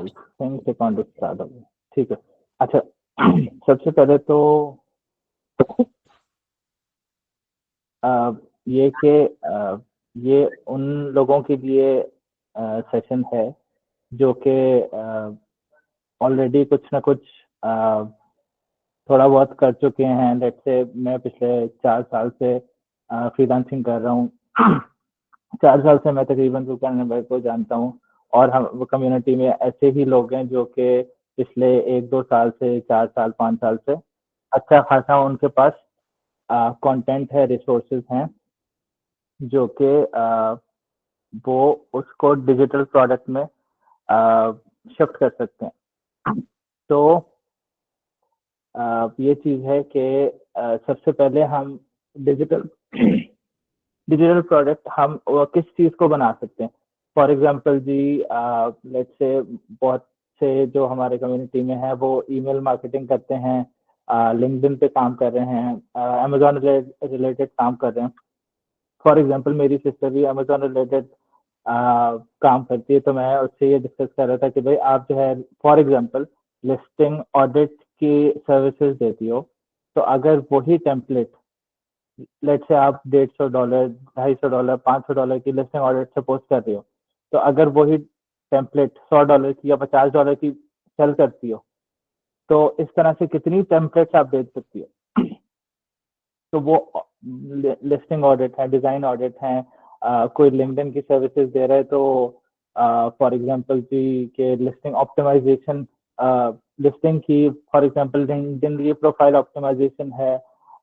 I think recording start हो गई। ठीक है। अच्छा सबसे पहले तो ये कि ये उन लोगों के लिए सेशन है जो कि ऑलरेडी कुछ ना कुछ थोड़ा बहुत कर चुके हैं। लेट्स से मैं पिछले 4 साल से फ्रीलांसिंग कर रहा हूँ। 4 साल से मैं तकरीबन कुल नंबर को जानता हूँ और हम कम्युनिटी में ऐसे भी लोग हैं जो कि पिछले 1-2 साल से 4 साल 5 साल से अच्छा खासा उनके पास कंटेंट है, रिसोर्सेज हैं जो कि वो उसको डिजिटल प्रोडक्ट में शिफ्ट कर सकते हैं। तो ये चीज़ है कि सबसे पहले हम डिजिटल डिजिटल प्रोडक्ट हम किस चीज़ को बना सकते हैं। For example ji let's say बहुत से जो हमारे कम्युनिटी में है वो ईमेल मार्केटिंग करते हैं, लिंक्डइन पे काम कर रहे हैं, अमेजोन रिलेटेड काम कर रहे हैं। फॉर एग्जांपल मेरी सिस्टर भी अमेजोन रिलेटेड काम करती है, तो मैं उससे ये डिस्कस कर रहा था कि भाई आप जो है फॉर एग्जांपल लिस्टिंग ऑडिट की सर्विसेज देती हो, तो अगर वही टेम्पलेट लेट से आप $150, $250, $500 की लिस्टिंग ऑडिट सपोज कर रही हो, तो अगर वही टेम्पलेट $100 की या $50 की सेल करती हो, तो इस तरह से कितनी टेम्पलेट्स आप बेच सकती हो। तो वो लिस्टिंग ऑडिट है, डिजाइन ऑडिट है, कोई लिंक्डइन की सर्विसेज दे रहा है तो फॉर एग्जांपल जी के लिस्टिंग ऑप्टिमाइजेशन, लिस्टिंग की फॉर एग्जांपल लिंक्डइन की प्रोफाइल ऑप्टिमाइजेशन है,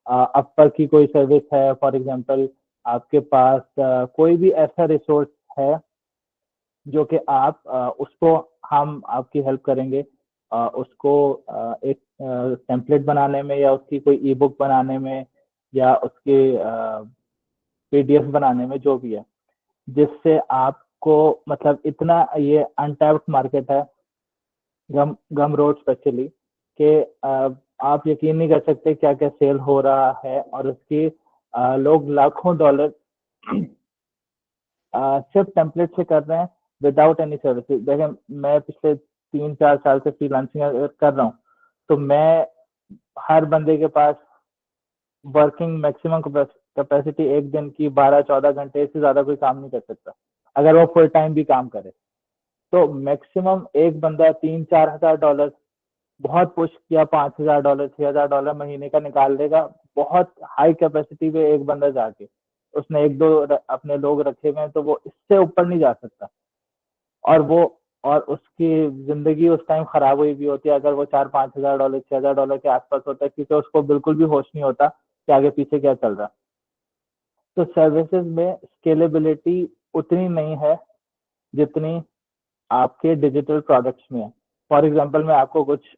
अपवर की कोई सर्विस है फॉर एग्जांपल, आपके पास कोई भी ऐसा रिसोर्स है जो कि आप उसको हम आपकी हेल्प करेंगे उसको एक टेम्पलेट बनाने में या उसकी कोई ई बुक बनाने में या उसके पीडीएफ बनाने में, जो भी है, जिससे आपको मतलब इतना ये अनटैप्ड मार्केट है गम रोड स्पेशली कि आप यकीन नहीं कर सकते क्या क्या सेल हो रहा है और उसकी लोग लाखों डॉलर सिर्फ टेम्पलेट से कर रहे हैं विदाउट एनी सर्विसेज। देखें मैं पिछले 3-4 साल से फ्रीलांसिंग कर रहा हूँ, तो मैं हर बंदे के पास वर्किंग मैक्सिमम कैपेसिटी एक दिन की 12-14 घंटे से ज्यादा कोई काम नहीं कर सकता अगर वो फुल टाइम भी काम करे। तो मैक्सिमम एक बंदा 3-4 हज़ार डॉलर, बहुत पुश किया $5,000 $6,000 महीने का निकाल देगा, बहुत हाई कैपेसिटी पे एक बंदा जाके उसने 1-2 अपने लोग रखे हुए हैं, तो वो इससे ऊपर नहीं जा सकता। और वो और उसकी जिंदगी उस टाइम खराब हुई भी होती है अगर वो $4-5 हज़ार $6,000 के आसपास होता है, क्योंकि उसको बिल्कुल भी होश नहीं होता कि आगे पीछे क्या चल रहा। तो सर्विसेज में स्केलेबिलिटी उतनी नहीं है जितनी आपके डिजिटल प्रोडक्ट्स में है। फॉर एग्जांपल मैं आपको कुछ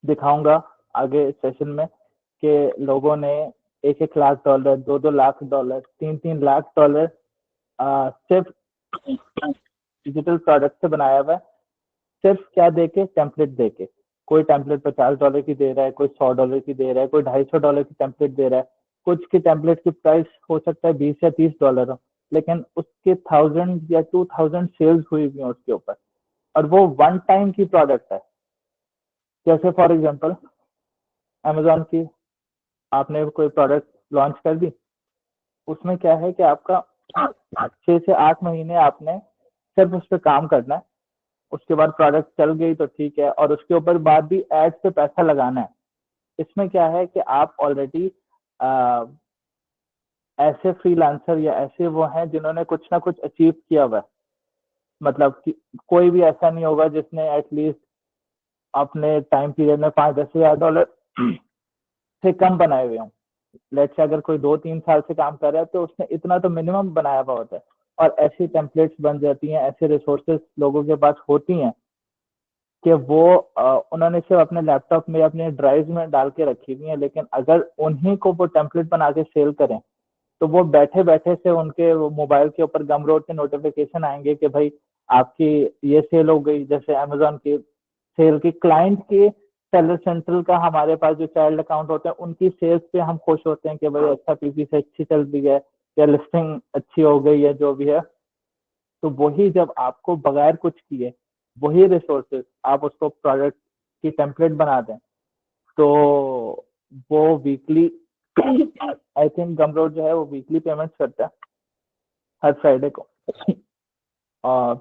दिखाऊंगा आगे सेशन में कि लोगों ने $1-1 लाख, $2-2 लाख, $3-3 लाख सिर्फ डिजिटल प्रोडक्ट से बनाया हुआ है। सिर्फ क्या देके, टेम्पलेट देके। कोई टेम्पलेट $50 की दे रहा है, कोई $100 की दे रहा है, कोई $250 की टेम्पलेट दे रहा है। कुछ की टेम्पलेट की प्राइस हो सकता है $20 या $30 हो, लेकिन उसके 1000 या 2000 सेल्स हुई हुई है उसके ऊपर, और वो वन टाइम की प्रोडक्ट है। जैसे फॉर एग्जांपल अमेजोन की आपने कोई प्रोडक्ट लॉन्च कर दी, उसमें क्या है कि आपका 6 से 8 महीने आपने सिर्फ उस पर काम करना है। उसके बाद प्रोडक्ट चल गई तो ठीक है, और उसके ऊपर बाद भी एड पे पैसा लगाना है। इसमें क्या है कि आप ऑलरेडी ऐसे फ्रीलांसर या ऐसे वो हैं जिन्होंने कुछ ना कुछ अचीव किया हुआ है। मतलब कि कोई भी ऐसा नहीं होगा जिसने एटलीस्ट अपने टाइम पीरियड में $5-10 हज़ार से कम बनाए हुए हों। लेट्स से अगर कोई 2-3 साल से काम कर रहा है तो उसने इतना तो मिनिमम बनाया हुआ होता है, और ऐसी टेम्पलेट्स बन जाती हैं, ऐसे रिसोर्सेज लोगों के पास होती हैं कि वो उन्होंने सिर्फ अपने लैपटॉप में अपने ड्राइव में डाल के रखी हुई है, लेकिन अगर उन्हीं को वो टेम्पलेट बना के सेल करें तो वो बैठे बैठे से उनके मोबाइल के ऊपर गम रोड के नोटिफिकेशन आएंगे कि भाई आपकी ये सेल हो गई। जैसे अमेजोन की सेल की क्लाइंट के सेलर सेंट्रल का हमारे पास जो चाइल्ड अकाउंट होते हैं उनकी सेल्स पे हम खुश होते हैं कि भाई अच्छा पीपी से अच्छी चल रही है या लिस्टिंग अच्छी हो गई है, जो भी है। तो वही जब आपको बगैर कुछ किए वही रिसोर्सेज आप उसको प्रोडक्ट की टेम्पलेट बना दें, तो वो वीकली आई थिंक गमरोड जो है वो वीकली पेमेंट्स करता है हर फ्राइडे को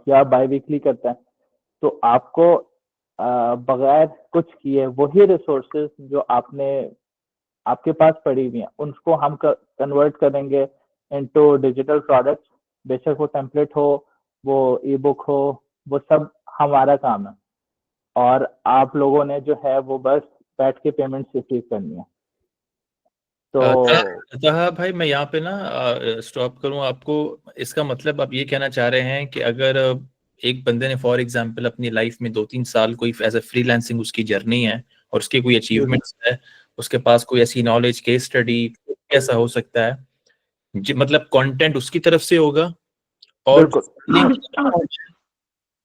या बाई वीकली करता है। तो आपको बगैर कुछ किए वही रिसोर्सेज जो आपके पास पड़ी हुई हैं उनको हम कन्वर्ट करेंगे इनटू डिजिटल प्रोडक्ट्स। बेशक वो टेम्पलेट हो, वो ई बुक हो, वो सब हमारा काम है, और आप लोगों ने जो है वो बस बैठ के पेमेंट रिसीव करनी है। तो ताहा भाई मैं यहाँ पे ना स्टॉप करूँ आपको। इसका मतलब आप ये कहना चाह रहे हैं कि अगर एक बंदे ने फॉर एग्जांपल अपनी लाइफ में 2-3 साल कोई एज ए फ्रीलांसिंग उसकी जर्नी है और उसके कोई अचीवमेंट्स है, उसके पास कोई ऐसी नॉलेज केस स्टडी कैसा हो सकता है जी, मतलब कंटेंट उसकी तरफ से होगा और बिल्कुल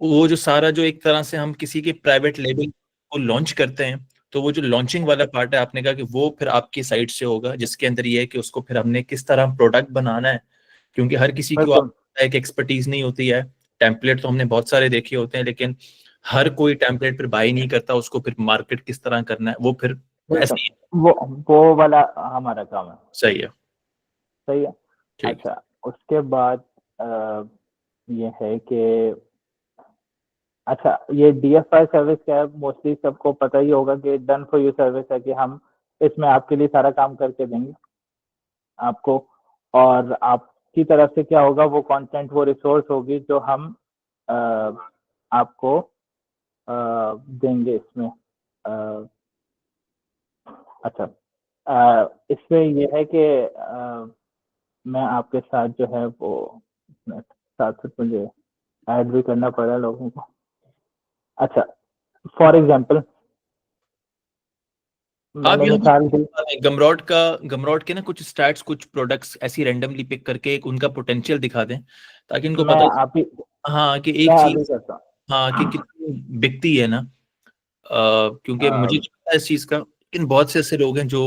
वो जो सारा जो एक तरह से हम किसी के प्राइवेट लेबल को लॉन्च करते हैं, तो वो जो लॉन्चिंग वाला पार्ट है आपने कहा कि वो फिर आपकी साइड से होगा, जिसके अंदर ये है कि उसको फिर हमने किस तरह प्रोडक्ट बनाना है, क्योंकि हर किसी को बिल्कुल एक एक्सपर्टीज नहीं होती है। टेम्पलेट तो हमने बहुत सारे देखे होते हैं, लेकिन हर कोई टेम्पलेट पर बाई नहीं करता, उसको फिर मार्केट किस तरह करना है वो फिर ऐसे ही वो वाला हमारा काम है। सही है। सही है। ठीक। अच्छा, उसके बाद ये है कि अच्छा, ये DFI सर्विस क्या है, मोस्टली सबको पता ही होगा कि डन फॉर यू सर्विस है, कि हम इसमें आपके लिए सारा काम करके देंगे आपको, और आपकी तरफ से क्या होगा, वो कंटेंट, वो रिसोर्स होगी जो हम अ, आपको देंगे इसमें। अच्छा, इसमें ये है कि मैं आपके साथ जो है वो साथ साथ मुझे ऐड भी करना पड़ा लोगों को। अच्छा, फॉर एग्जांपल आप मैंने मिसाल दी। यहाँ गमरॉड के ना कुछ स्टैट्स, कुछ प्रोडक्ट्स ऐसी रैंडमली पिक करके एक उनका पोटेंशियल दिखा दें, ताकि इनको मैं पता आप ही हाँ कि मैं एक अभी चीज, करता हाँ कि कितनी बिकती है ना। क्योंकि मुझे हूँ। जो पता है इस चीज का, लेकिन बहुत से ऐसे लोग हैं जो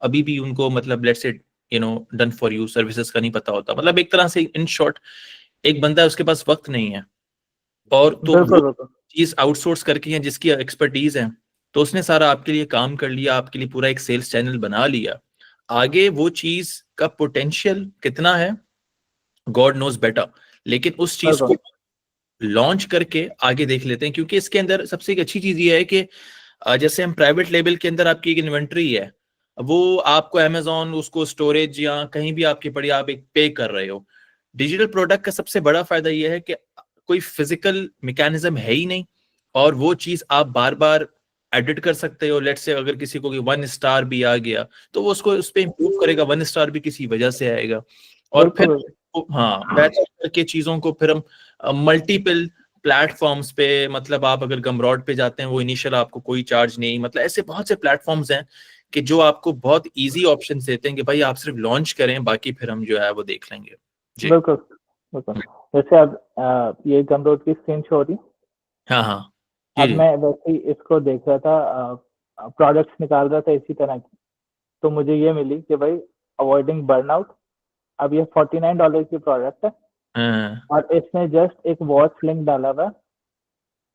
अभी भी उनको मतलब let's say done for you services का नहीं पता होता, मतलब एक तरह से इन शॉर्ट एक बंदा है उसके पास वक्त नहीं है, और तो वो बिल्कुल बिल्कुल चीज आउटसोर्स करके है जिसकी एक्सपर्टीज है, तो उसने सारा आपके लिए काम कर लिया, आपके लिए पूरा एक सेल्स चैनल बना लिया। आगे वो चीज का पोटेंशियल कितना है गॉड नोज बेटर, लेकिन उस चीज बिल्कुल को लॉन्च करके आगे देख लेते हैं। क्योंकि इसके अंदर सबसे एक अच्छी चीज ये है कि जैसे हम प्राइवेट लेबल के अंदर आपकी एक इन्वेंट्री है, वो आपको अमेजोन उसको स्टोरेज या कहीं भी आपकी पड़ी, आप एक पे कर रहे हो। डिजिटल प्रोडक्ट का सबसे बड़ा फायदा ये है कि कोई फिजिकल मैकेनिज्म है ही नहीं, और वो चीज आप बार बार एडिट कर सकते हो। लेट्स से अगर किसी को 1 स्टार भी आ गया, तो वो उसको उस पर इम्प्रूव करेगा, 1 स्टार भी किसी वजह से आएगा, और फिर बिल्कुल हाँ बेहतर करके चीजों को फिर हम मल्टीपल प्लेटफॉर्म्स पे, मतलब आप अगर गमरॉड पे जाते हैं वो इनिशियल आपको कोई चार्ज नहीं, मतलब ऐसे बहुत से प्लेटफॉर्म्स हैं कि जो आपको बहुत इजी ऑप्शन देते हैं कि भाई आप सिर्फ लॉन्च करें, बाकी फिर हम जो है वो देख लेंगे जी। बिल्कुल बिल्कुल। जैसे अब ये गमरोड की स्क्रीन शो हो रही। हाँ हाँ जी अब जी। मैं वैसे ही इसको देख रहा था, प्रोडक्ट्स निकाल रहा था इसी तरह की, तो मुझे ये मिली कि भाई अवॉइडिंग बर्नआउट। अब ये $49 की प्रोडक्ट है, हाँ, और इसने जस्ट एक वॉच लिंक डाला हुआ है,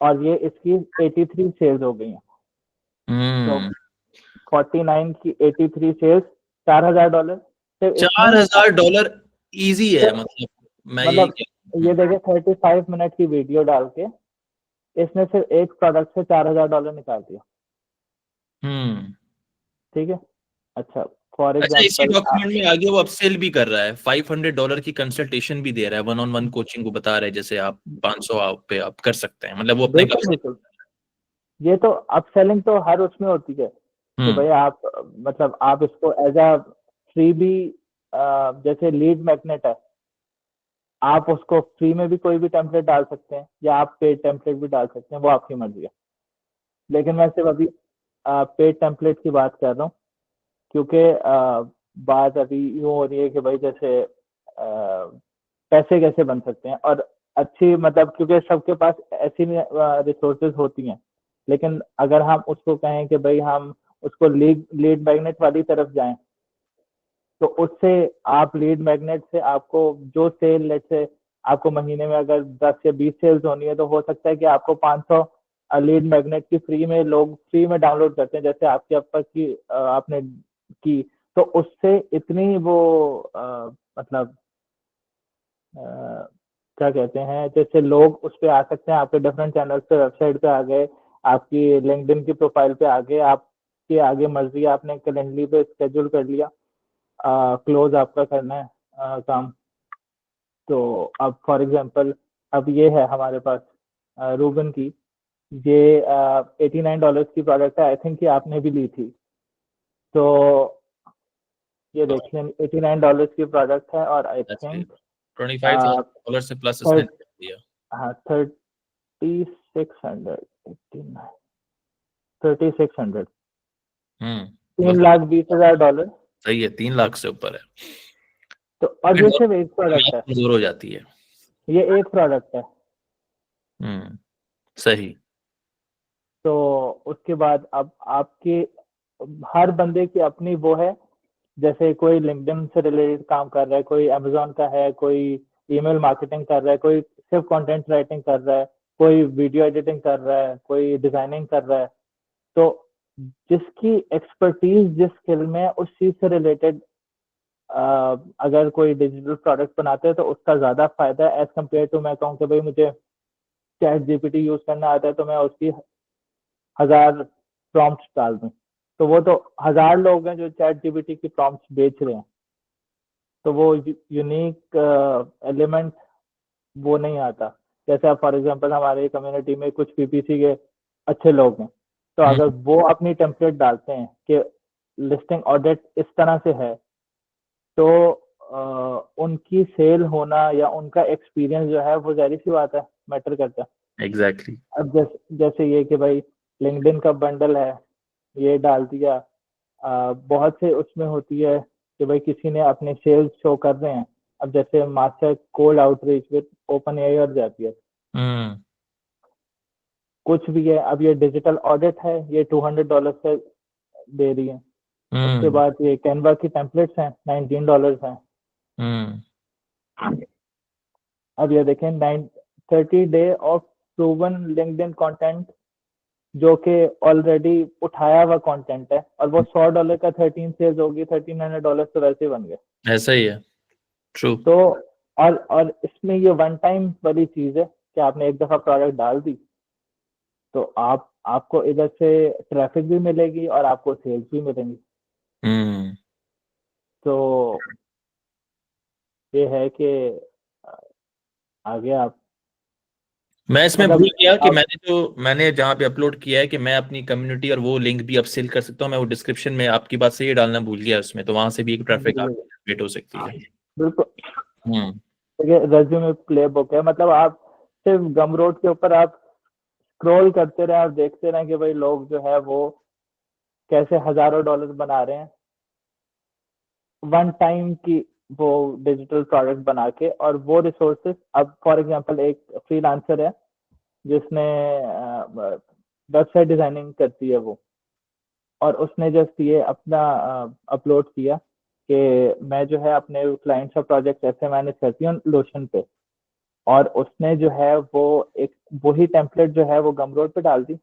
और ये इसकी 83 सेल्स हो गई हैं। तो हम्म 49 की 83 सेल्स, $4000 सिर्फ इसने। 4,000 इजी है, मतलब मैं यही मतलब कह ये देखे 35 मिनट की वीडियो डाल के इसने सिर्फ एक प्रोडक्ट से $4000 निकाल दिया। हम्म। ठीक है। अच्छा, फॉर अच्छा, इसी एग्जाम्पल डॉक्यूमेंट में आगे वो अपसेल भी कर रहा है, $500 की कंसल्टेशन भी दे रहा है, 1-on-1 कोचिंग को बता रहा है, जैसे आप 500 आप पे आप कर सकते हैं, मतलब वो अपने बिल्कुल काम बिल्कुल, ये तो अपसेलिंग तो हर उसमें होती है कि हम्म भाई आप मतलब आप इसको एज अ फ्री भी, जैसे लीड मैग्नेट है, आप उसको फ्री में भी कोई भी टेम्पलेट डाल सकते हैं, या आप पेड टेम्पलेट भी डाल सकते हैं, वो आपकी मर्जी है। लेकिन मैं सिर्फ अभी पेड टेम्पलेट की बात कर रहा हूँ, क्योंकि बात अभी यूँ हो रही है कि भाई जैसे पैसे कैसे बन सकते हैं, और अच्छी मतलब, क्योंकि सबके पास ऐसी रिसोर्सेज होती हैं, लेकिन अगर हम उसको कहें कि भाई हम उसको लीड लीड मैग्नेट वाली तरफ जाएं, तो उससे आप लीड मैग्नेट से आपको जो सेल लेट से आपको महीने में अगर 10 या 20 सेल्स होनी है तो हो सकता है कि आपको 500 लीड मैग्नेट की फ्री में लोग फ्री में डाउनलोड करते हैं, जैसे आपके ऊपर की आपने की, तो उससे इतनी वो मतलब क्या कहते हैं, जैसे लोग उस पे आ सकते हैं, आपके डिफरेंट चैनल्स पे, वेबसाइट पे आ गए, आपकी लिंक्डइन की प्रोफाइल पे आ गए, आपके आगे मर्जी है, आपने कैलेंडरी पे स्केड्यूल कर लिया, क्लोज आपका करना है काम। तो अब फॉर एग्जांपल अब ये है हमारे पास रूबन की, ये $89 की प्रोडक्ट है, आई थिंक कि आपने भी ली थी। तो ये देखिए $89 की प्रोडक्ट है और आई थिंक $25,000 से प्लस इसने दिया। हाँ 3600 $3,20,000। सही है, 3 लाख से ऊपर है। तो और ये सिर्फ एक प्रोडक्ट है, दूर हो जाती है, ये एक प्रोडक्ट है। सही। तो उसके बाद अब आपके हर बंदे की अपनी वो है, जैसे कोई लिंक्डइन से रिलेटेड काम कर रहा है, कोई अमेजोन का है, कोई ईमेल मार्केटिंग कर रहा है, कोई सिर्फ कंटेंट राइटिंग कर रहा है, कोई वीडियो एडिटिंग कर रहा है, कोई डिजाइनिंग कर रहा है। तो जिसकी एक्सपर्टीज जिस स्किल में उस चीज से रिलेटेड अगर कोई डिजिटल प्रोडक्ट बनाते हैं तो उसका ज्यादा फायदा है एज कम्पेयर टू मैं कहूँ कि भाई मुझे चैट जीपीटी यूज करना आता है तो मैं उसकी 1000 प्रॉम्प्ट्स डाल दूं, तो वो तो 1000 लोग हैं जो चैट जीपीटी की प्रॉम्प्ट्स बेच रहे हैं, तो वो यूनिक एलिमेंट वो नहीं आता। जैसे आप फॉर एग्जांपल हमारे कम्युनिटी में कुछ पीपीसी के अच्छे लोग हैं, तो अगर वो अपनी टेम्पलेट डालते हैं कि लिस्टिंग ऑडिट इस तरह से है, तो उनकी सेल होना या उनका एक्सपीरियंस जो है वो जाहिर सी बात है मैटर करता है। एग्जैक्टली। अब जैसे ये कि भाई लिंक्डइन का बंडल है, ये डाल दिया, बहुत से उसमें होती है कि भाई किसी ने अपने सेल्स शो कर रहे हैं, अब जैसे master cold outreach with open AI और जाती है, कुछ भी है। अब ये डिजिटल ऑडिट है, ये $200 से दे रही है। उसके बाद ये कैनवा की टेम्पलेट्स हैं, $19 हैं। अब ये देखें 30 day of proven LinkedIn content, जो कि ऑलरेडी उठाया हुआ कंटेंट है, और वो $100 का 13 सेल्स होगी, $1300 तो वैसे ही बन गए। ऐसा ही है, ट्रू। तो और इसमें ये वन टाइम वाली चीज है कि आपने एक दफा प्रोडक्ट डाल दी तो आपको इधर से ट्रैफिक भी मिलेगी और आपको सेल्स भी मिलेंगी। तो ये है कि आगे आप मैं इसमें मतलब भूल गया कि मैंने जहाँ पे अपलोड किया है कि मैं अपनी कम्युनिटी और वो लिंक भी अपसेल कर सकता हूँ, मैं वो डिस्क्रिप्शन में आपकी बात से ये डालना भूल गया उसमें, तो वहां से भी एक ट्रैफिक जनरेट हो सकती है। बिल्कुल। रेज्यूमे प्ले बुक है, मतलब आप सिर्फ गमरोड के ऊपर आप स्क्रॉल करते रहे, आप देखते रहे कि भाई लोग जो है वो कैसे हजारों डॉलर बना रहे हैं वन टाइम की वो डिजिटल प्रोडक्ट बना के। और वो रिसोर्सेज, अब फॉर एग्जांपल एक फ्रीलांसर है जिसने वेबसाइट डिजाइनिंग करती है वो, और उसने जस्ट ये अपना अपलोड किया कि मैं जो है अपने क्लाइंट्स का प्रोजेक्ट ऐसे मैनेज करती हूँ लोशन पे, और उसने जो है वो एक वही टेम्पलेट जो है वो गमरोड पे डाल दी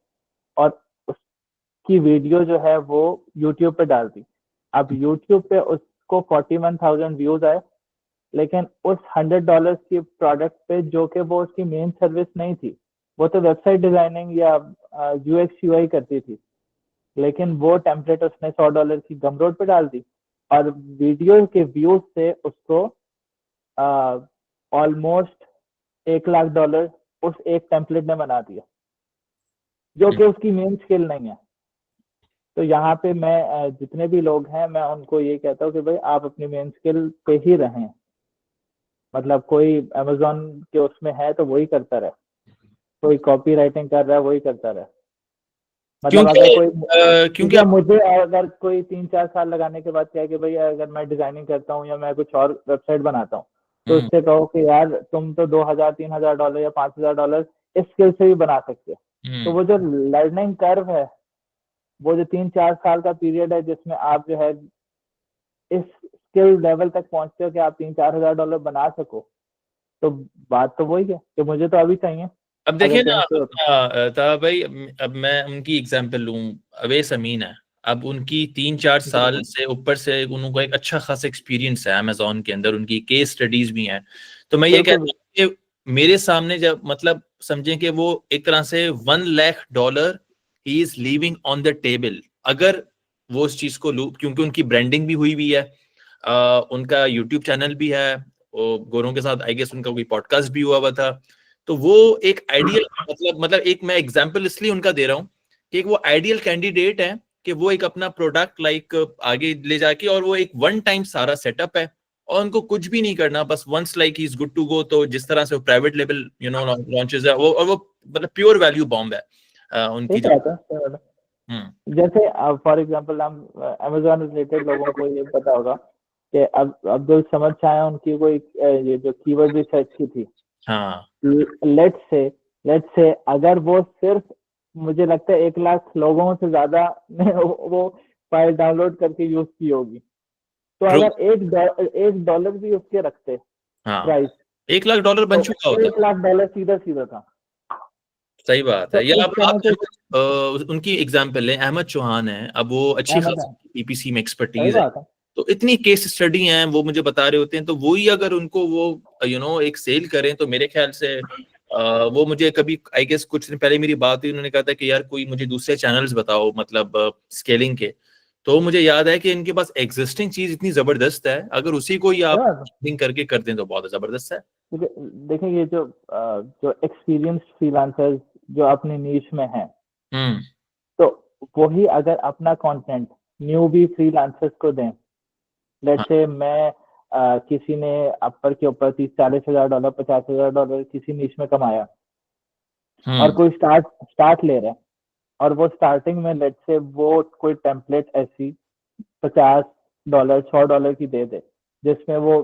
और उसकी वीडियो जो है वो यूट्यूब पे डाल दी। अब यूट्यूब पे उसको 41,000 व्यूज आए, लेकिन उस $100 की प्रोडक्ट पे जो कि वो उसकी मेन सर्विस नहीं थी, वो तो वेबसाइट डिजाइनिंग या यूएक्स यूआई करती थी, लेकिन वो टेम्पलेट उसने $100 की गमरोड पे डाल दी और वीडियो के व्यूज से उसको ऑलमोस्ट $1,00,000 उस एक टेम्पलेट ने बना दिया, जो कि उसकी मेन स्किल नहीं है। तो यहाँ पे मैं जितने भी लोग हैं मैं उनको ये कहता हूँ कि भाई आप अपनी मेन स्किल पे ही रहें, मतलब कोई अमेजोन के उसमें है तो वही करता रहे, कोई कॉपी राइटिंग कर रहा है वही करता रहे। मतलब अगर कोई क्योंकि मुझे अगर कोई 3-4 साल लगाने के बाद क्या है कि भाई अगर मैं डिजाइनिंग करता हूँ या मैं कुछ और वेबसाइट बनाता हूँ, तो उससे कहो कि यार तुम तो $2,000-3,000 या $5,000 इस स्किल से भी बना सकते हो। तो वो जो लर्निंग कर्व है, वो जो 3-4 साल का पीरियड है जिसमें आप जो है इस स्किल लेवल तक पहुंचते हो कि आप $3,000-4,000 बना सको, तो बात तो वही है कि मुझे तो अभी चाहिए। अब देखिए ना कहीं से होता था भाई, अब मैं उनकी एग्जांपल लूं, अवैस अमीन है। अब उनकी 3-4 साल से ऊपर से उनको एक अच्छा खासा एक्सपीरियंस है अमेजोन के अंदर, उनकी केस स्टडीज भी हैं। तो मैं ये बिल्कुल। कहता हूँ कि मेरे सामने जब मतलब समझें कि वो एक तरह से $1 lakh he is leaving on the table, अगर वो उस चीज को लू, क्योंकि उनकी ब्रांडिंग भी हुई है, उनका यूट्यूब चैनल भी है, गोरों के साथ आई गेस उनका कोई पॉडकास्ट भी हुआ था। तो वो एक आइडियल मतलब एक मैं एग्जांपल इसलिए उनका दे रहा हूँ कि एक वो आइडियल कैंडिडेट है कि वो एक अपना प्रोडक्ट लाइक आगे ले जाके, और वो एक वन टाइम सारा सेटअप है और उनको कुछ भी नहीं करना, बस once like he is good to go. तो जिस तरह से वो प्राइवेट लेवल लॉन्चेस है वो, और वो मतलब प्योर वैल्यू बॉम्ब है उनकी ठीक जो। बात है, सही बात है। हम्म। जैसे फॉर एग्जांपल हम अमेजोन रिलेटेड लोगों को ये पता होगा कि अब अब्दुल समद शाह उनकी कोई ये जो कीवर्ड रिसर्च की थी, हाँ। लेट्स से अगर वो सिर्फ, मुझे लगता है 1 लाख लोगों से ज्यादा ने वो फाइल डाउनलोड करके यूज की होगी, तो ट्रू। अगर $1 भी उसके रखते हाँ, प्राइस, $1 लाख बन तो चुका होता। $1 लाख सीधा सीधा था। सही बात तो है। या इस आप तरह से उनकी एग्जाम्पल है, अहमद चौहान है, अब वो अच्छी अहमद है, खासी पीपीसी में सही एक्सपर्टीज है। बात है। तो इतनी केस स्टडी हैं, वो मुझे बता रहे होते हैं, तो वही अगर उनको वो एक सेल करें, तो मेरे ख्याल से वो मुझे कभी आई गेस कुछ दिन पहले मेरी बात हुई, उन्होंने कहा था कि यार कोई मुझे दूसरे चैनल्स बताओ मतलब स्केलिंग के। तो मुझे याद है कि इनके पास एग्जिस्टिंग चीज इतनी जबरदस्त है, अगर उसी को ही सही आप बात है। लिंक करके कर दें तो बहुत जबरदस्त है। देखिए ये जो एक्सपीरियंस फ्रीलांसर्स जो अपनी नीश में हैं, हम्म। तो वही अगर अपना कंटेंट न्यू भी फ्रीलांसर्स को दें, लेट्स हाँ। से मैं किसी ने अपर के ऊपर 30-40 हजार डॉलर, $50,000 किसी नीश में कमाया, और हम्म। कोई स्टार्ट ले रहा है, और वो स्टार्टिंग में लेट्स से वो कोई टेम्पलेट ऐसी $50, $100 की दे दे, जिसमें वो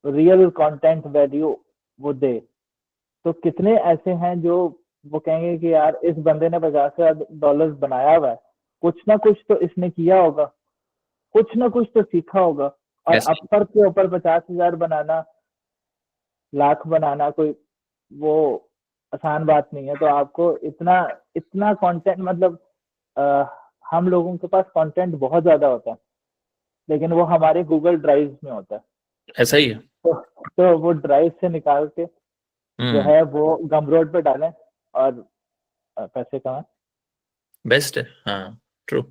रियल कंटेंट वैल्यू वो दे, तो कितने ऐसे हैं जो वो कहेंगे कि यार इस बंदे ने $50,000 बनाया हुआ है, कुछ ना कुछ तो इसने किया होगा, कुछ ना कुछ तो सीखा होगा। और ऐसे ही। अपर के ऊपर 50,000 बनाना, लाख बनाना, कोई वो आसान बात नहीं है। तो आपको इतना इतना कंटेंट, मतलब आ, हम लोगों के पास कंटेंट बहुत ज्यादा होता है, लेकिन वो हमारे गूगल ड्राइव में होता है। ऐसा ही है। तो वो ड्राइव से निकाल के जो हम्म। है वो गमरोड पे डालें और पैसे कमाएं। बेस्ट है। हाँ। ट्रू।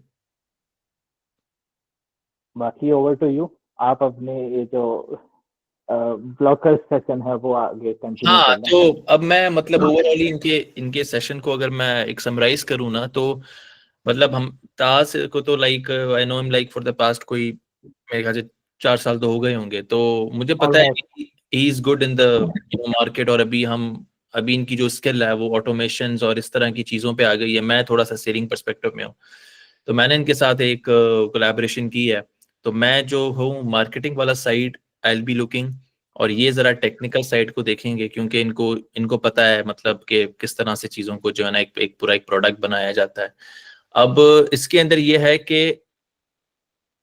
बाकी ओवर टू यू, आप अपने ये जो ब्लॉकर सेशन है वो आगे कंटिन्यू हाँ, कर लें। तो अब मैं मतलब ओवरऑल इनके इनके सेशन को अगर मैं एक समराइज करूँ ना, तो मतलब हम ताज को तो like I know him like for the past कोई मेरे ख्याल से 4 साल तो हो गए होंगे, तो मुझे पता है ऑलमोस्ट। कि ही is good in the market. और अभी इनकी जो स्किल है वो ऑटोमेशन और इस तरह की चीज़ों पे आ गई है। मैं थोड़ा सा सेलिंग परस्पेक्टिव में हूँ, तो मैंने इनके साथ एक कोलैबोरेशन की है। तो मैं जो हूँ मार्केटिंग वाला side, I will be looking, और ये जरा टेक्निकल साइड को देखेंगे, क्योंकि इनको इनको पता है मतलब कि किस तरह से चीज़ों को जो है ना एक पूरा एक प्रोडक्ट बनाया जाता है। अब इसके अंदर ये है कि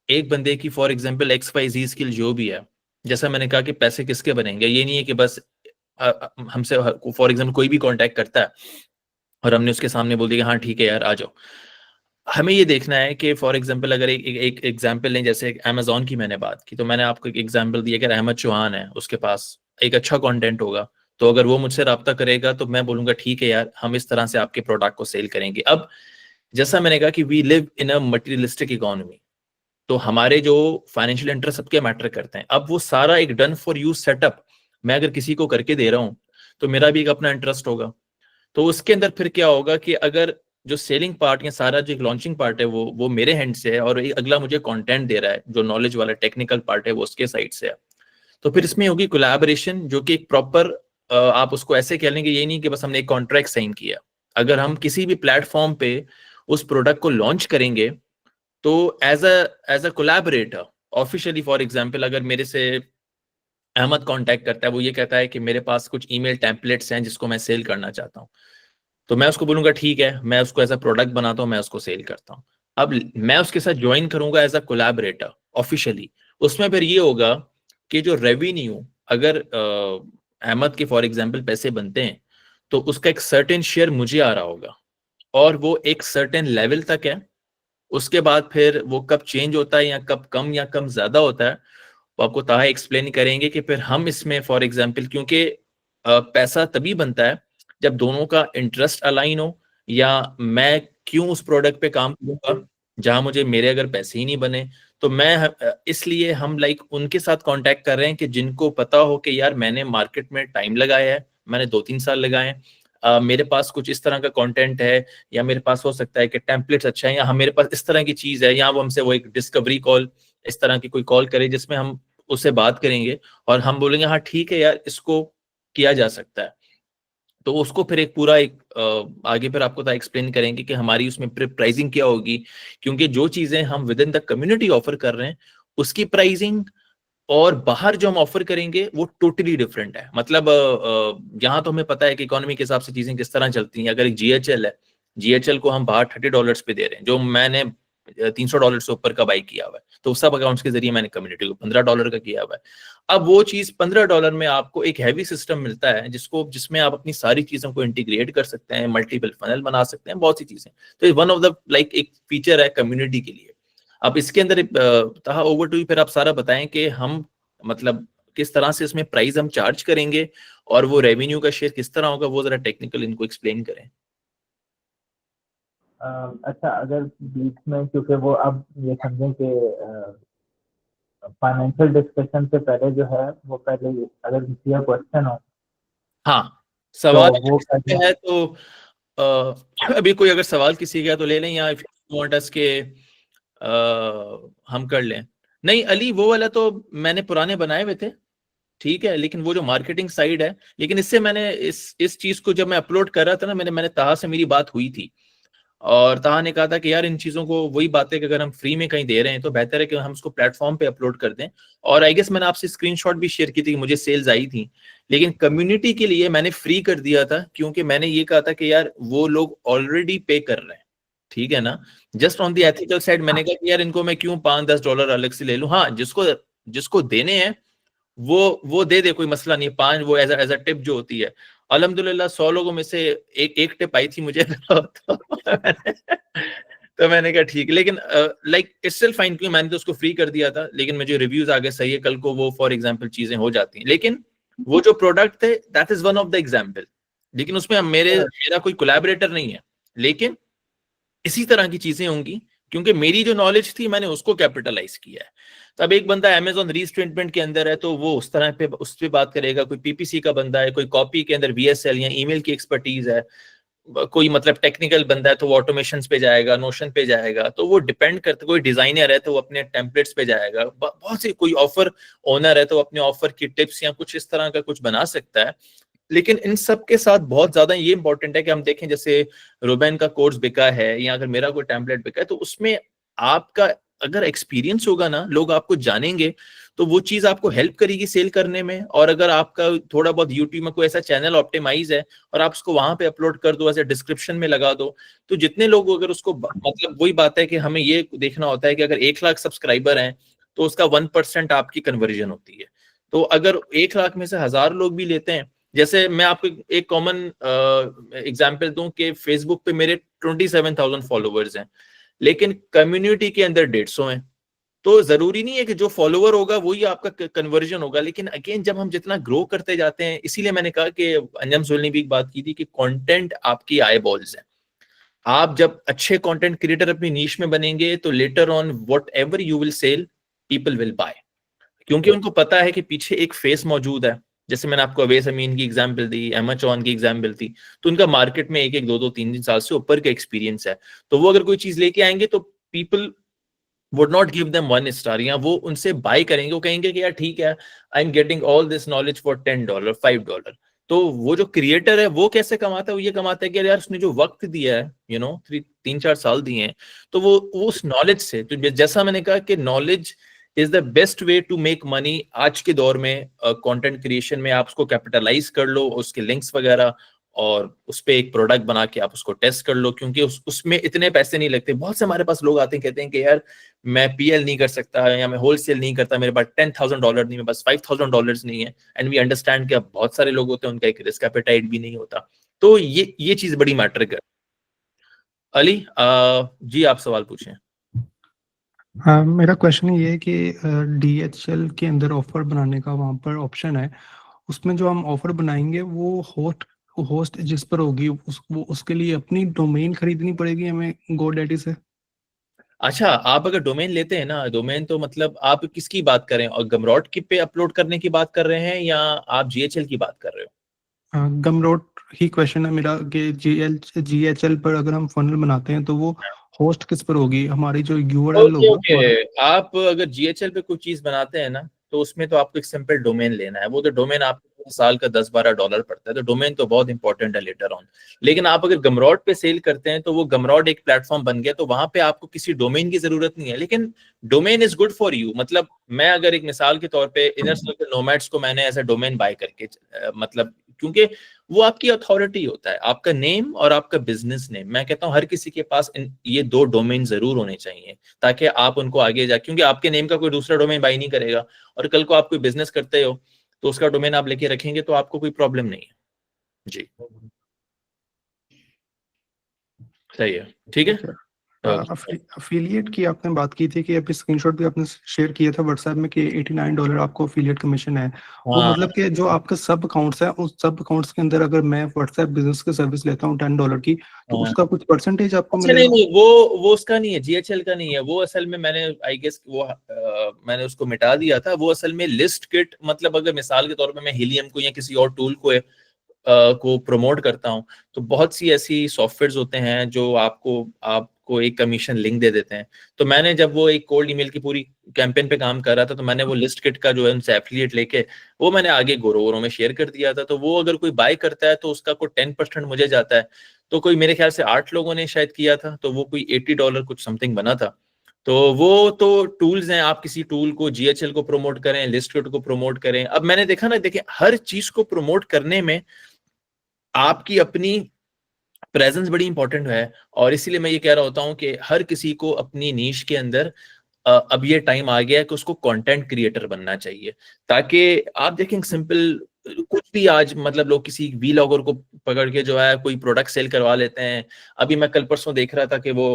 एक बंदे की फॉर एग्जांपल XYZ स्किल जो भी है, जैसा मैंने कहा कि पैसे किसके बनेंगे, ये नहीं है कि बस हमसे फॉर एग्जांपल कोई भी कांटेक्ट करता है और हमने उसके सामने बोल दिया कि हाँ ठीक है यार आ जाओ। हमें ये देखना है कि फॉर एग्जांपल अगर एक एग्जांपल लें, जैसे अमेजोन की मैंने बात की, तो मैंने आपको एक एग्जांपल दिया कि अहमद चौहान है, उसके पास एक अच्छा कंटेंट होगा, तो अगर वो मुझसे रब्ता करेगा तो मैं बोलूंगा ठीक है यार, हम इस तरह से आपके प्रोडक्ट को सेल करेंगे। अब जैसा मैंने कहा कि we live in a materialistic economy, तो हमारे जो फाइनेंशियल इंटरेस्ट सबके मैटर करते हैं। अब वो सारा एक डन फॉर यू सेटअप मैं अगर किसी को करके दे रहा हूँ, तो मेरा भी एक अपना इंटरेस्ट होगा। तो उसके अंदर फिर क्या होगा कि अगर जो सेलिंग पार्ट या सारा जो लॉन्चिंग पार्ट है वो मेरे हैंड से है, और एक अगला मुझे कंटेंट दे रहा है, जो नॉलेज वाला टेक्निकल पार्ट है वो उसके साइड से है, तो फिर इसमें होगी कोलैबोरेशन, जो कि एक प्रॉपर आप उसको ऐसे कह लेंगे, ये नहीं कि बस हमने एक कॉन्ट्रैक्ट साइन किया। अगर हम किसी भी प्लेटफॉर्म पे उस प्रोडक्ट को लॉन्च करेंगे, तो as a collaborator officially, for example अगर मेरे से अहमद कांटेक्ट करता है, वो ये कहता है कि मेरे पास कुछ ईमेल टेम्पलेट्स हैं जिसको मैं सेल करना चाहता हूँ, तो मैं उसको बोलूंगा ठीक है, मैं उसको एज अ प्रोडक्ट बनाता हूँ, मैं उसको सेल करता हूँ। अब मैं उसके साथ ज्वाइन करूंगा एज अ कोलैबोरेटर ऑफिशियली। उसमें फिर ये होगा कि जो रेवेन्यू, अगर अहमद के फॉर एग्जाम्पल पैसे बनते हैं तो उसका एक सर्टेन शेयर मुझे आ रहा होगा, और वो एक सर्टेन लेवल तक है। उसके बाद फिर वो कब चेंज होता है या कम ज्यादा होता है, वो आपको ताहा एक्सप्लेन करेंगे कि फिर हम इसमें फॉर एग्जाम्पल, क्योंकि पैसा तभी बनता है जब दोनों का इंटरेस्ट अलाइन हो, या मैं क्यों उस प्रोडक्ट पे काम करूंगा जहां मुझे मेरे अगर पैसे ही नहीं बने। तो इसलिए हम लाइक उनके साथ कांटेक्ट कर रहे हैं कि जिनको पता हो कि यार मैंने मार्केट में टाइम लगाया है, मैंने 2-3 साल लगाए हैं, मेरे पास कुछ इस तरह का कंटेंट है, या मेरे पास हो सकता है कि टेम्पलेट्स अच्छा है, या हम मेरे पास इस तरह की चीज है, या वो हमसे वो एक डिस्कवरी कॉल इस तरह की कोई कॉल करे जिसमें हम उससे बात करेंगे और हम बोलेंगे हाँ ठीक है यार इसको किया जा सकता है। तो उसको फिर एक पूरा एक आगे फिर आपको एक्सप्लेन करेंगे कि हमारी उसमें प्राइसिंग क्या होगी, क्योंकि जो चीजें हम with in the community offer कर रहे हैं उसकी प्राइसिंग और बाहर जो हम ऑफर करेंगे वो टोटली डिफरेंट है। मतलब यहाँ तो हमें पता है कि इकोनॉमी के हिसाब से चीजें किस तरह चलती हैं। अगर एक जीएचएल है, जीएचएल को हम बाहर $30 पे दे रहे हैं, जो मैंने $300 से ऊपर का बाई किया हुआ है, तो सब अकाउंट्स के जरिए मैंने कम्युनिटी को $15 का किया हुआ है। अब वो चीज $15 में आपको एक हैवी सिस्टम मिलता है जिसमें आप अपनी सारी चीजों को इंटीग्रेट कर सकते हैं, मल्टीपल फनल बना सकते हैं, बहुत सी चीजें। तो वन ऑफ द लाइक एक फीचर है कम्युनिटी के लिए। अब इसके अंदर ताहा ओवर टू यू, फिर आप सारा बताएं कि हम मतलब किस तरह से इसमें प्राइस हम चार्ज करेंगे और वो रेवेन्यू का शेयर किस तरह होगा, वो जरा टेक्निकल इनको एक्सप्लेन करें। अच्छा, अगर बीच में, क्योंकि वो अब ये समझें कि फाइनेंशियल डिस्कशन से पहले जो है वो पहले अगर किसी का क्वेश्चन हो हाँ, तो सवाल वो अगर है तो अभी कोई अगर सवाल किसी का तो ले लें, या इफ यू वांट अस के हम कर लें। नहीं अली, वो वाला तो मैंने पुराने बनाए हुए थे, ठीक है, लेकिन वो जो मार्केटिंग साइड है, लेकिन इससे मैंने इस चीज को जब मैं अपलोड कर रहा था ना, मैंने ताहा से मेरी बात हुई थी, और ताहा ने कहा था कि यार इन चीजों को, वही बात है कि अगर हम फ्री में कहीं दे रहे हैं तो बेहतर है कि हम उसको प्लेटफॉर्म पे अपलोड कर दें। और आई गेस मैंने आपसे स्क्रीनशॉट भी शेयर की थी कि मुझे सेल्स आई थी, लेकिन कम्युनिटी के लिए मैंने फ्री कर दिया था, क्योंकि मैंने ये कहा था कि यार वो लोग ऑलरेडी पे कर रहे हैं, ठीक है ना। Just on the ethical side मैंने कहा कि यार इनको मैं क्यों $5-10 अलग से ले लूं। हाँ, जिसको जिसको देने हैं वो दे दे, कोई मसला नहीं है। 5 वो एज अ टिप जो होती है, अल्हम्दुलिल्लाह 100 लोगों में से एक टिप आई थी मुझे तो मैंने कहा ठीक है, लेकिन लाइक इट्स स्टिल फाइन, क्योंकि मैंने तो उसको फ्री कर दिया था, लेकिन मुझे रिव्यूज आ गए सही है, कल को वो फॉर एग्जांपल चीजें हो जाती हैं। लेकिन वो जो प्रोडक्ट थे that is one of the example, लेकिन उसमें मेरा कोई कोलैबोरेटर नहीं है, लेकिन इसी तरह की चीजें होंगी, क्योंकि मेरी जो नॉलेज थी मैंने उसको कैपिटलाइज किया है। तो अब एक बंदा अमेजोन रीस्टेटमेंट के अंदर है तो वो उस तरह पे उस पर बात करेगा, कोई पीपीसी का बंदा है, कोई कॉपी के अंदर वीएसएल या ईमेल की एक्सपर्टीज है, कोई मतलब टेक्निकल बंदा है तो वो ऑटोमेशन पे जाएगा, नोशन पे जाएगा, तो वो डिपेंड करता है। कोई डिजाइनर है तो वो अपने टेम्पलेट्स पे जाएगा, बहुत से, कोई ऑफर ओनर है तो अपने ऑफर की टिप्स या कुछ इस तरह का कुछ बना सकता है। लेकिन इन सब के साथ बहुत ज्यादा ये इंपॉर्टेंट है कि हम देखें, जैसे रुबैन का कोर्स बिका है या अगर मेरा कोई टेम्पलेट बिका है, तो उसमें आपका अगर एक्सपीरियंस होगा ना, लोग आपको जानेंगे, तो वो चीज आपको हेल्प करेगी सेल करने में। और अगर आपका थोड़ा बहुत यूट्यूब में कोई ऐसा चैनल ऑप्टिमाइज है और आप उसको वहां पे अपलोड कर दो, ऐसे डिस्क्रिप्शन में लगा दो, तो जितने लोग अगर उसको, मतलब वही बात है कि हमें ये देखना होता है कि अगर 1 लाख सब्सक्राइबर हैं तो उसका 1% आपकी कन्वर्जन होती है। तो अगर 1 लाख में से 1000 लोग भी लेते हैं, जैसे मैं आपको एक कॉमन एग्जांपल दूं कि फेसबुक पे मेरे 27,000 फॉलोअर्स हैं, लेकिन कम्युनिटी के अंदर 150 हैं। तो जरूरी नहीं है कि जो फॉलोअर होगा वही आपका कन्वर्जन होगा, लेकिन अगेन जब हम जितना ग्रो करते जाते हैं, इसीलिए मैंने कहा कि अंजम सोल ने भी एक बात की थी कि कंटेंट आपकी आई बॉल्स है। आप जब अच्छे कंटेंट क्रिएटर अपनी नीश में बनेंगे तो later on whatever you will sell, people will buy, क्योंकि उनको पता है कि पीछे एक फेस मौजूद है। जैसे मैंने आपको अवैस अमीन की एग्जांपल दी, एमा चौहान की एग्जांपल थी, तो उनका मार्केट में 1-1, 2-2, 3-3 साल से ऊपर का एक्सपीरियंस है। तो वो अगर कोई चीज लेके आएंगे तो people would not give them 1 star, या वो उनसे बाय करेंगे, वो कहेंगे कि यार ठीक है, I am getting all this knowledge for $10, $5। तो वो जो क्रिएटर है वो कैसे कमाता है, वो ये कमाता है कि यार उसने जो वक्त दिया है, 3-4 साल दिए हैं, तो वो उस नॉलेज से, तो जैसा मैंने कहा कि knowledge is the best way to make money आज के दौर में। कंटेंट क्रिएशन में आप उसको कैपिटलाइज कर लो, उसके लिंक्स वगैरह, और उस पे एक प्रोडक्ट बना के आप उसको टेस्ट कर लो, क्योंकि उसमें इतने पैसे नहीं लगते। बहुत से हमारे पास लोग आते हैं कहते हैं कि यार मैं पीएल नहीं कर सकता या मैं होलसेल नहीं करता, मेरे पास $10,000 नहीं, मेरे पास $5,000 नहीं है। एंड वी अंडरस्टैंड कि अब बहुत सारे लोग होते हैं उनका एक रिस्क एपेटाइट भी नहीं होता, तो ये चीज बड़ी मैटर कर। अली जी आप सवाल पूछें। हाँ, मेरा क्वेश्चन ये है कि डीएचएल के अंदर ऑफर बनाने का वहाँ पर ऑप्शन है, उसमें जो हम ऑफर बनाएंगे वो होस्ट जिस पर होगी उसके लिए अपनी डोमेन खरीदनी पड़ेगी हमें गोडैडी से। अच्छा, आप अगर डोमेन लेते हैं ना, डोमेन तो मतलब आप किसकी बात कर रहे हैं, और गमरॉट की पे अपलोड करने की बात कर रहे हैं या आप जीएचएल की बात कर रहे हो? गमरोड ही क्वेश्चन है मेरा कि जीएचएल पर अगर हम फनल बनाते हैं तो वो होस्ट किस पर होगी, हमारी जो यूआरएल ओके होगा ओके, आप अगर जीएचएल पे कोई चीज बनाते हैं ना, तो उसमें तो आपको एक सिंपल डोमेन लेना है। वो तो डोमेन आपको साल का $10-12 पड़ता है, तो डोमेन तो बहुत इंपॉर्टेंट है लेटर ऑन। लेकिन आप अगर गमरॉड पे सेल करते हैं तो वो गमरॉड एक प्लेटफॉर्म बन गया, तो वहां पे आपको किसी डोमेन की जरूरत नहीं है। लेकिन domain is good for you. मतलब मैं अगर एक मिसाल के तौर पे इनर सर्कल नोमैड्स को मैंने ऐसा डोमेन बाय करके मतलब, क्योंकि वो आपकी अथॉरिटी होता है, आपका नेम और आपका बिजनेस नेम। मैं कहता हूँ हर किसी के पास ये 2 डोमेन जरूर होने चाहिए, ताकि आप उनको आगे जा, क्योंकि आपके नेम का कोई दूसरा डोमेन बाई नहीं करेगा, और कल को आप कोई बिजनेस करते हो तो उसका डोमेन आप लेके रखेंगे तो आपको कोई प्रॉब्लम नहीं है। जी सही है, ठीक है। अफिलिएट की आपने बात की थी कि अभी स्क्रीनशॉट भी आपने शेयर किया था व्हाट्सएप में कि $89 आपको अफिलिएट कमीशन है। वो हाँ, मतलब कि जो आपका सब अकाउंट्स है उस सब अकाउंट्स के अंदर अगर मैं व्हाट्सएप बिजनेस की सर्विस लेता हूँ $10 की, तो हाँ। उसका कुछ परसेंटेज आपको अच्छा नहीं मिलेगा? नहीं, वो उसका नहीं है, जीएचएल का नहीं है वो। असल में मैंने आई गेस वो मैंने उसको मिटा दिया था। वो असल में लिस्ट किट, मतलब अगर मिसाल के तौर पे मैं हीलियम को या किसी और टूल को प्रमोट करता हूं, तो बहुत सी ऐसी सॉफ्टवेयर्स होते हैं जो आपको एक कमीशन लिंक दे देते हैं। तो मैंने जब वो एक कोल्ड ईमेल की पूरी कैंपेन पे काम कर रहा था, तो मैंने वो लिस्ट किट का जो है उनसे एफिलिएट लेके वो मैंने आगे गोरो में शेयर कर दिया था। तो वो अगर कोई बाय करता है तो उसका कोई 10% मुझे जाता है। तो कोई मेरे ख्याल से 8 लोगों ने शायद किया था, तो वो कोई $80 कुछ समथिंग बना था। तो वो तो टूल्स हैं, आप किसी टूल को जीएचएल को प्रमोट करें, लिस्ट किट को प्रमोट करें। अब मैंने देखा ना, देखिए हर चीज को प्रमोट करने में आपकी अपनी प्रेजेंस बड़ी इंपॉर्टेंट है। और इसीलिए मैं ये कह रहा होता हूँ कि हर किसी को अपनी नीश के अंदर अब ये टाइम आ गया है कि उसको कंटेंट क्रिएटर बनना चाहिए। ताकि आप देखें सिंपल कुछ भी आज मतलब लोग किसी वीलॉगर को पकड़ के जो है कोई प्रोडक्ट सेल करवा लेते हैं। अभी मैं कल परसों देख रहा था कि वो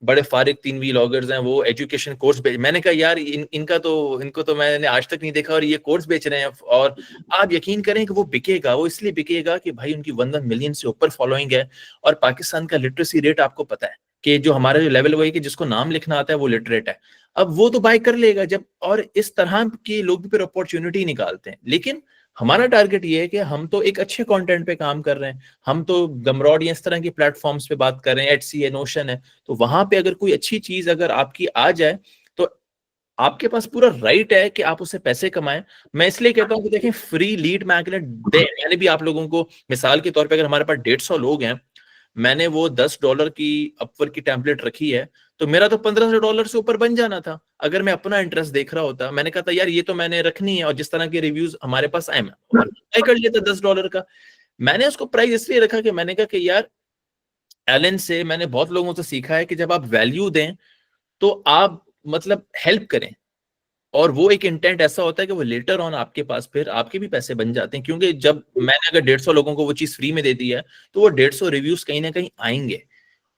बड़े फारिग 3 वीलॉगर्स हैं, वो एजुकेशन कोर्स बेच, मैंने कहा यार इनको तो मैंने आज तक नहीं देखा, और ये कोर्स बेच रहे हैं। और आप यकीन करें कि वो बिकेगा, वो इसलिए बिकेगा कि भाई उनकी 1 मिलियन से ऊपर फॉलोइंग है। और पाकिस्तान का लिटरेसी रेट आपको पता है कि जो हमारा जो लेवल वो है कि जिसको नाम लिखना आता है वो लिटरेट है। अब वो तो बाय कर लेगा जब, और इस तरह के लोग भी फिर अपॉर्चुनिटी निकालते हैं। लेकिन हमारा टारगेट ये है कि हम तो एक अच्छे कंटेंट पे काम कर रहे हैं। हम तो गमरॉड या इस तरह की प्लेटफॉर्म्स पे बात कर रहे हैं, एटसी है, नोशन है। तो वहां पे अगर कोई अच्छी चीज अगर आपकी आ जाए तो आपके पास पूरा राइट है कि आप उससे पैसे कमाएं। मैं इसलिए कहता हूं कि देखें फ्री लीड मैंने भी आप लोगों को मिसाल के तौर पे, अगर हमारे पास 150 लोग हैं, मैंने वो $10 की अपवर्क की टेम्पलेट रखी है, तो मेरा तो $1500 से ऊपर बन जाना था अगर मैं अपना इंटरेस्ट देख रहा होता। मैंने कहा था यार ये तो मैंने रखनी है, और जिस तरह के रिव्यूज हमारे पास आए मैं कर लेता $10 का। मैंने उसको प्राइस इसलिए रखा कि मैंने कहा कि यार एलन से मैंने बहुत लोगों से सीखा है कि जब आप वैल्यू दें तो आप मतलब हेल्प करें, और वो एक इंटेंट ऐसा होता है कि वो लेटर ऑन आपके पास फिर आपके भी पैसे बन जाते हैं। क्योंकि जब मैंने अगर 150 लोगों को वो चीज फ्री में दे दी है, तो वो 150 रिव्यूज कहीं ना कहीं आएंगे,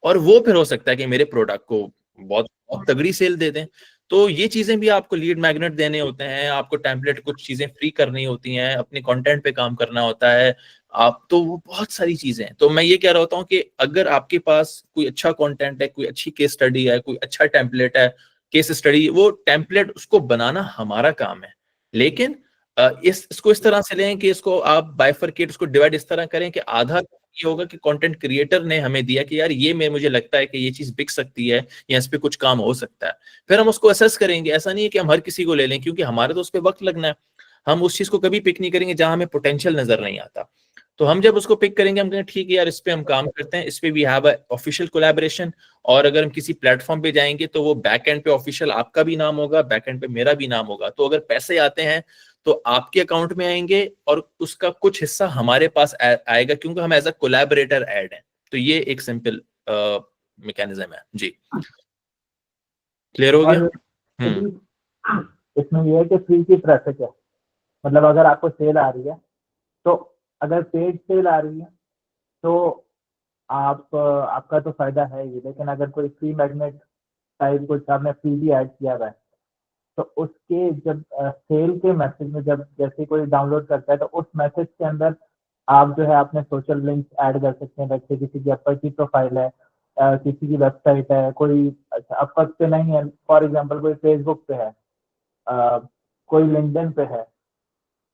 और वो फिर हो सकता है कि मेरे प्रोडक्ट को बहुत बहुत तगड़ी सेल दे दें। तो ये चीजें भी आपको लीड मैग्नेट देने होते हैं, आपको टेम्पलेट कुछ चीजें फ्री करनी होती हैं, अपने कंटेंट पे काम करना होता है आप, तो वो बहुत सारी चीजें हैं। तो मैं ये कह रहा होता हूँ कि अगर आपके पास कोई अच्छा कंटेंट है, कोई अच्छी केस स्टडी है, कोई अच्छा टेम्पलेट है, केस स्टडी, वो टेम्पलेट उसको बनाना हमारा काम है। लेकिन इसको इस तरह से लें कि इसको आप बाइफरकेट, उसको डिवाइड इस तरह करें कि आधा ये होगा कि कंटेंट क्रिएटर ने हमें दिया कि यार ये मुझे लगता है कि ये चीज बिक सकती है या इस पे कुछ काम हो सकता है, फिर हम उसको असेस करेंगे। ऐसा नहीं है कि हम हर किसी को ले लें, क्योंकि हमारे तो उस पर वक्त लगना है। हम उस चीज को कभी पिक नहीं करेंगे जहां हमें पोटेंशियल नजर नहीं आता। तो हम जब उसको पिक करेंगे, हम कहेंगे ठीक है यार इस पे हम काम करते हैं, इस पे वी हैव ऑफिशियल कोलैबोरेशन। और अगर हम किसी प्लेटफॉर्म पे जाएंगे तो वो बैक एंड पे ऑफिशियल आपका भी नाम होगा, बैक एंड पे मेरा भी नाम होगा। तो अगर पैसे आते हैं तो आपके अकाउंट में आएंगे और उसका कुछ हिस्सा हमारे पास आएगा, क्योंकि हम एज अ कोलैबोरेटर ऐड हैं। तो ये एक सिंपल मैकेनिज्म है जी। क्लियर हो गया? इसमें ये है कि फ्री की ट्रैफिक है, मतलब अगर आपको सेल आ रही है, तो अगर पेड सेल आ रही है तो आपका तो फायदा है ही, लेकिन अगर कोई फ्री मैग्नेट टाइप कुछ आपने फ्री भी ऐड किया हुआ है, तो उसके जब सेल के मैसेज में जब जैसे कोई डाउनलोड करता है, तो उस मैसेज के अंदर आप जो है अपने सोशल लिंक्स ऐड कर सकते हैं। जैसे किसी की अपवर्क की प्रोफाइल है, किसी की वेबसाइट है, कोई अच्छा अपवर्क पे नहीं है, फॉर एग्जांपल कोई फेसबुक पे है, कोई लिंक्डइन पे है,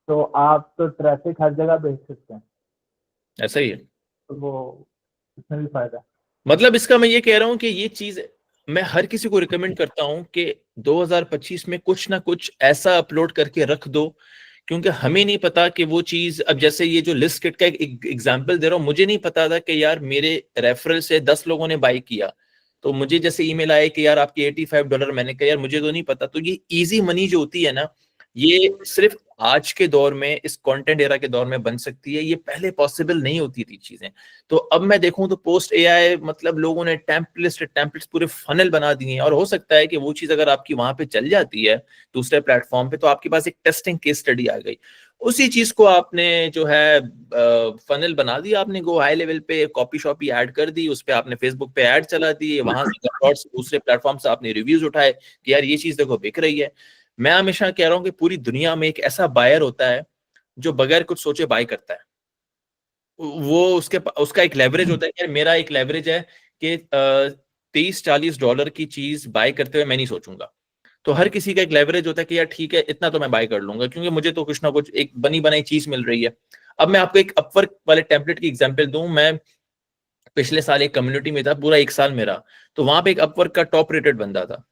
तो आप तो ट्रैफिक हर जगह भेज सकते हैं। ऐसा ही है, तो वो इसमें भी फायदा है। मतलब इसका मैं ये कह रहा हूँ कि ये चीज मैं हर किसी को रिकमेंड करता हूँ कि 2025 में कुछ ना कुछ ऐसा अपलोड करके रख दो, क्योंकि हमें नहीं पता कि वो चीज, अब जैसे ये जो लिस्ट किट का एक एग्जांपल दे रहा हूँ, मुझे नहीं पता था कि यार मेरे रेफरल से 10 लोगों ने बाई किया, तो मुझे जैसे ईमेल आया कि यार आपके $85, मैंने कहा यार मुझे तो नहीं पता। तो ये इजी मनी जो होती है ना, ये सिर्फ आज के दौर में, इस कंटेंट एरा के दौर में बन सकती है, ये पहले पॉसिबल नहीं होती थी चीजें। तो अब मैं देखूं तो पोस्ट एआई मतलब लोगों ने टेम्पलेट्स पूरे फनल बना दिए हैं, और हो सकता है कि वो चीज अगर आपकी वहां पे चल जाती है दूसरे प्लेटफॉर्म पे, तो आपके पास एक टेस्टिंग केस स्टडी आ गई। उसी चीज को आपने जो है फनल बना दिया, आपने गो हाई लेवल पे कॉपी शॉपी ऐड कर दी, उस पर आपने फेसबुक पे ऐड चला दिए, वहां से दूसरे प्लेटफॉर्म से आपने रिव्यूज उठाए कि यार ये चीज देखो बिक रही है। मैं हमेशा कह रहा हूँ कि पूरी दुनिया में एक ऐसा बायर होता है जो बगैर कुछ सोचे बाय करता है। वो उसका एक लेवरेज होता है। यार मेरा एक लेवरेज है कि $30-40 की चीज बाय करते हुए मैं नहीं सोचूंगा। तो हर किसी का एक लेवरेज होता है कि यार ठीक है इतना तो मैं बाय कर लूंगा, क्योंकि मुझे तो कुछ ना कुछ एक बनी बनाई चीज मिल रही है। अब मैं आपको एक अपवर्क वाले टेम्पलेट की एग्जांपल दूं। मैं पिछले साल एक कम्युनिटी में था, पूरा एक साल मेरा, तो वहां पे एक अपवर्क का टॉप रेटेड बंदा था,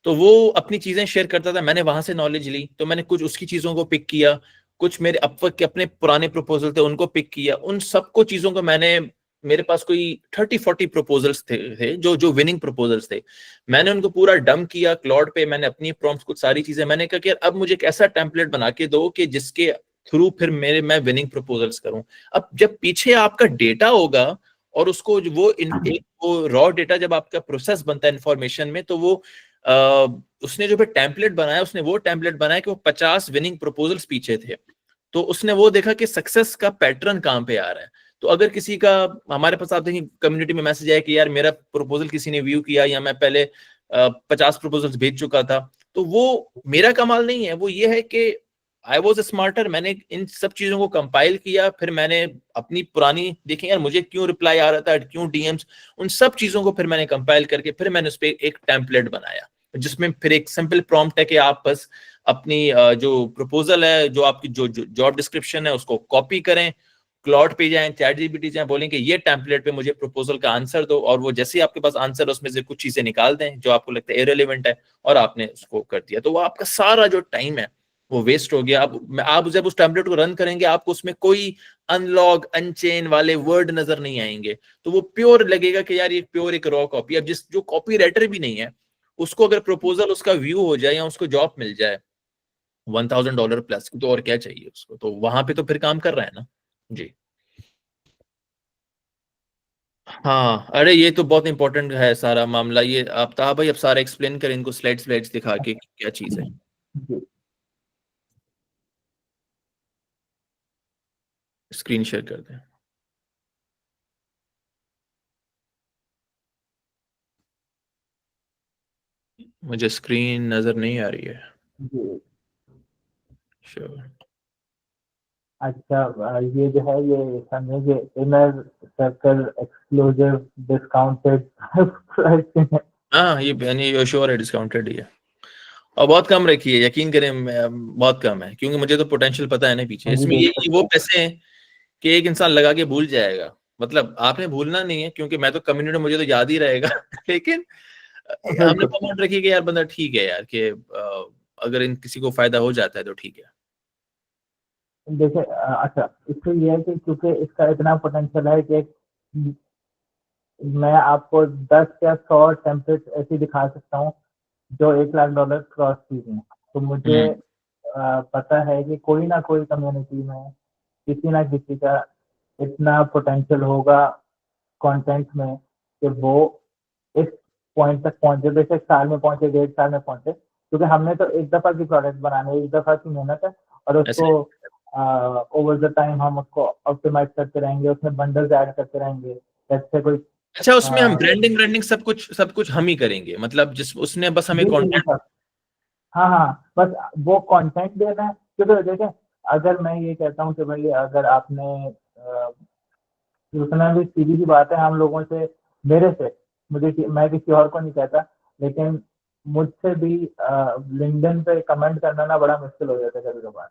तो वो अपनी चीजें शेयर करता था, मैंने वहां से नॉलेज ली, तो मैंने कुछ उसकी चीजों को पिक किया, कुछ मेरे अपवर्क के अपने पुराने प्रपोजल थे उनको पिक किया, उन सबको चीजों को मैंने, मेरे पास कोई 30-40 प्रपोजल्स थे जो जो विनिंग प्रपोजल्स थे, मैंने उनको पूरा डंप किया क्लाउड पे, मैंने अपनी प्रॉम्प्ट्स कुछ सारी चीजें, मैंने कहा कि यार अब मुझे एक ऐसा टेम्पलेट बना के दो कि जिसके थ्रू फिर मैं विनिंग प्रपोजल्स करूं। अब जब पीछे आपका डेटा होगा और उसको वो रॉ डेटा जब आपका प्रोसेस बनता है इंफॉर्मेशन में, तो वो उसने जो भी टेम्पलेट बनाया, उसने वो टेम्पलेट बनाया कि वो 50 विनिंग प्रपोजल्स पीछे थे, तो उसने वो देखा कि सक्सेस का पैटर्न कहाँ पे आ रहा है। तो अगर किसी का, हमारे पास आप देखिए कम्युनिटी में मैसेज आया कि यार मेरा प्रपोजल किसी ने व्यू किया, या मैं पहले 50 प्रपोजल्स भेज चुका था, तो वो मेरा कमाल नहीं है, वो ये है कि आई वॉज स्मार्टर, मैंने इन सब चीजों को कंपाइल किया, फिर मैंने अपनी पुरानी देखी यार मुझे क्यों रिप्लाई आ रहा था, क्यों डीएम्स, उन सब चीजों को फिर मैंने कंपाइल करके फिर मैंने उस पर एक टेम्पलेट बनाया, जिसमें फिर एक सिंपल प्रॉम्प्ट है कि आप बस अपनी जो प्रपोजल है, जो आपकी जो जॉब डिस्क्रिप्शन है, उसको कॉपी करें, क्लाउड पे जाएं, चैट जीपीटी जाएं, बोलें कि ये टेम्पलेट पे मुझे प्रपोजल का आंसर दो, और वो जैसे ही आपके पास आंसर है उसमें से कुछ चीजें निकाल दें जो आपको लगता है इररिलेवेंट है, और आपने उसको कर दिया, तो वो आपका सारा जो टाइम है वो वेस्ट हो गया। अब आप जब उस टेम्पलेट को रन करेंगे, आपको उसमें कोई अनलॉग अनचेन वाले वर्ड नजर नहीं आएंगे, तो वो प्योर लगेगा कि यार ये प्योर एक रॉ कॉपी। अब जिस जो कॉपी राइटर भी नहीं है, उसको अगर प्रपोजल उसका व्यू हो जाए या उसको जॉब मिल जाए $1000 प्लस, तो और क्या चाहिए उसको, तो वहां पे तो फिर काम कर रहा है ना जी। हाँ, अरे ये तो बहुत इंपॉर्टेंट है सारा मामला, ये आप ताहा भाई अब सारा एक्सप्लेन करें इनको, स्लाइड्स दिखा के क्या चीज है। जी स्क्रीन शेयर कर दें। मुझे स्क्रीन नजर नहीं आ रही है। जी। श्योर। अच्छा, ये जो है ये समझिए inner circle exclusive discounted pricing है। हाँ ये यानी श्योर है, डिस्काउंटेड ही है, और बहुत कम रखी है, यकीन करें बहुत कम है, क्योंकि मुझे तो पोटेंशियल पता है ना पीछे, जी इसमें देख ये सकते वो हैं। पैसे हैं कि एक इंसान लगा के भूल जाएगा, मतलब आपने भूलना नहीं है, क्योंकि मैं तो कम्युनिटी, मुझे तो याद ही रहेगा लेकिन हमने बिल्कुल। कमेंट रखी कि यार बंदा ठीक है यार, कि अगर इन किसी को फायदा हो जाता है तो ठीक है। देखिए अच्छा, इससे ये है कि क्योंकि इसका इतना पोटेंशियल है कि मैं आपको 10 या 100 टेम्पलेट ऐसी दिखा सकता हूँ जो $1 लाख क्रॉस चीज हैं। तो मुझे हम्म पता है कि कोई ना कोई कम्युनिटी में किसी ना किसी का इतना पोटेंशियल होगा कंटेंट में कि वो इस पॉइंट तक पहुंचे, बेशक साल में पहुंचे, 1.5 साल में पहुंचे, क्योंकि हमने तो एक दफा की प्रोडक्ट बनाने, एक दफा की मेहनत है, और ऐसे उसको ओवर द टाइम हम उसको ऑप्टिमाइज करते रहेंगे, उसमें बंडल्स ऐड करते रहेंगे, जैसे कोई अच्छा, उसमें हम ब्रांडिंग सब कुछ हम ही करेंगे, मतलब जिस उसने बस हमें जी जी कंटेंट। सर। हाँ हाँ, बस वो कंटेंट देना है, क्योंकि देखें, अगर मैं ये कहता हूँ कि भाई अगर आपने उतना भी सीधी सी बात है, हम लोगों से, मेरे से, मैं किसी और को नहीं कहता, लेकिन मुझसे भी लिंक्डइन पे कमेंट करना ना बड़ा मुश्किल हो जाता है कभी कभार।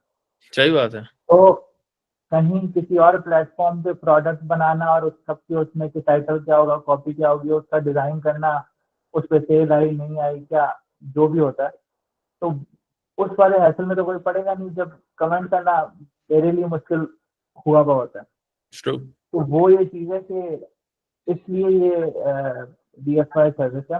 सही बात है। तो कहीं किसी और प्लेटफॉर्म पे प्रोडक्ट बनाना और उस सबकी उसमें कि टाइटल क्या होगा, कॉपी क्या होगी, उसका डिजाइन करना, उस पर सेल आई नहीं आई क्या, जो भी होता है, तो उस वाले हैसल में तो कोई पड़ेगा नहीं जब कमेंट करना मेरे लिए मुश्किल हुआ हुआ होता है। ट्रू। तो वो ये चीज़ है कि इसलिए ये DFI सर्विस है।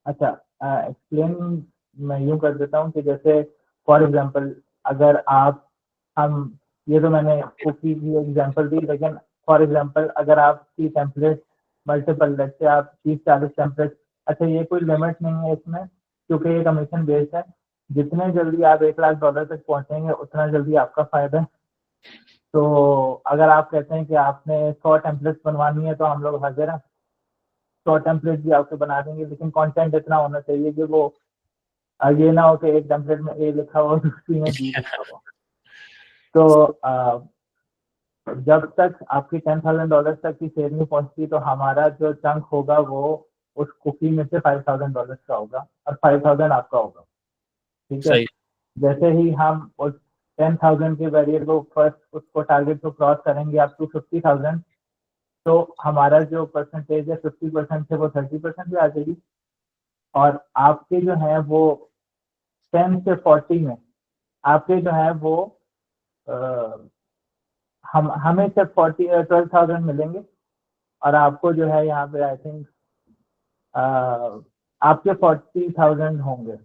अच्छा, एक्सप्लेन मैं यूँ कर देता हूँ कि जैसे फॉर एग्जांपल, अगर आप हम ये तो मैंने कुकी की एग्जांपल दी, लेकिन फॉर एग्जांपल अगर आपकी टेम्पलेट मल्टीपल, जैसे आप 30-40 टेम्पलेट, अच्छा ये कोई लिमिट नहीं है इसमें, क्योंकि ये कमीशन बेस्ड है, जितने जल्दी आप $1 लाख तक पहुंचेंगे उतना जल्दी आपका फायदा है। तो अगर आप कहते हैं कि आपने 100 टेम्पलेट्स बनवानी है तो हम लोग हाजिर हैं, 100 टेम्पलेट भी आपके बना देंगे, लेकिन कंटेंट इतना होना चाहिए कि वो ये ना हो कि एक टेम्पलेट में ए लिखा हो दूसरी में बी लिखा हो। तो जब तक आपकी $10,000 तक की सेल नहीं पहुंचती, तो हमारा जो चंक होगा वो उस कुकी में से $5,000 का होगा, और 5,000 आपका होगा। ठीक है, सही। जैसे ही हम उस 10,000 के बैरियर को फर्स्ट उसको टारगेट को क्रॉस करेंगे अप टू 50,000, तो हमारा जो परसेंटेज है 50% से वो 30% पे आ जाएगी, और आपके जो है वो 10 से 40 में आपके जो है वो हमें सिर्फ 12,000 मिलेंगे, और आपको जो है यहाँ पे आई थिंक आपके 40,000 होंगे।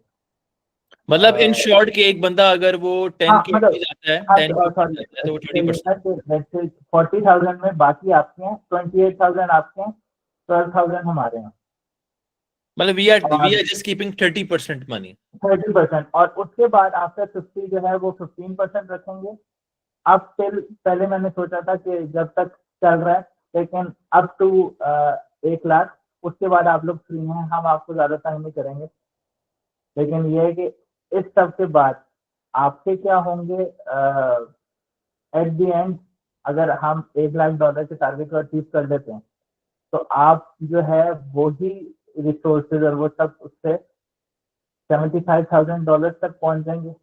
मतलब इन शॉर्ट के एक बंदा अगर वो 10 हाँ के मतलब, भी जाता है, हाँ 10 के ऊपर सॉरी, जाता है तो वो इस पे ये 30%। था कि 40,000 में बाकी आपके हैं, 28,000 आपके हैं, 12,000 हमारे हैं, मतलब वी और आर जस्ट कीपिंग 30% मनी। 30%, और उसके बाद आफ्टर 50 जो है वो 15% रखेंगे। अब टिल पहले मैंने सोचा था कि जब तक चल रहा है, लेकिन अप टू 1 लाख, उसके बाद आप लोग फ्री हैं, हम आपको ज्यादा टाइम नहीं करेंगे, लेकिन ये है कि इस सब के बाद आपके क्या होंगे एट द एंड, अगर हम $1 लाख के टारगेट को अचीव कर देते हैं, तो आप जो है वही रिसोर्सेज और वो सब उससे $75,000 तक पहुंच जाएंगे,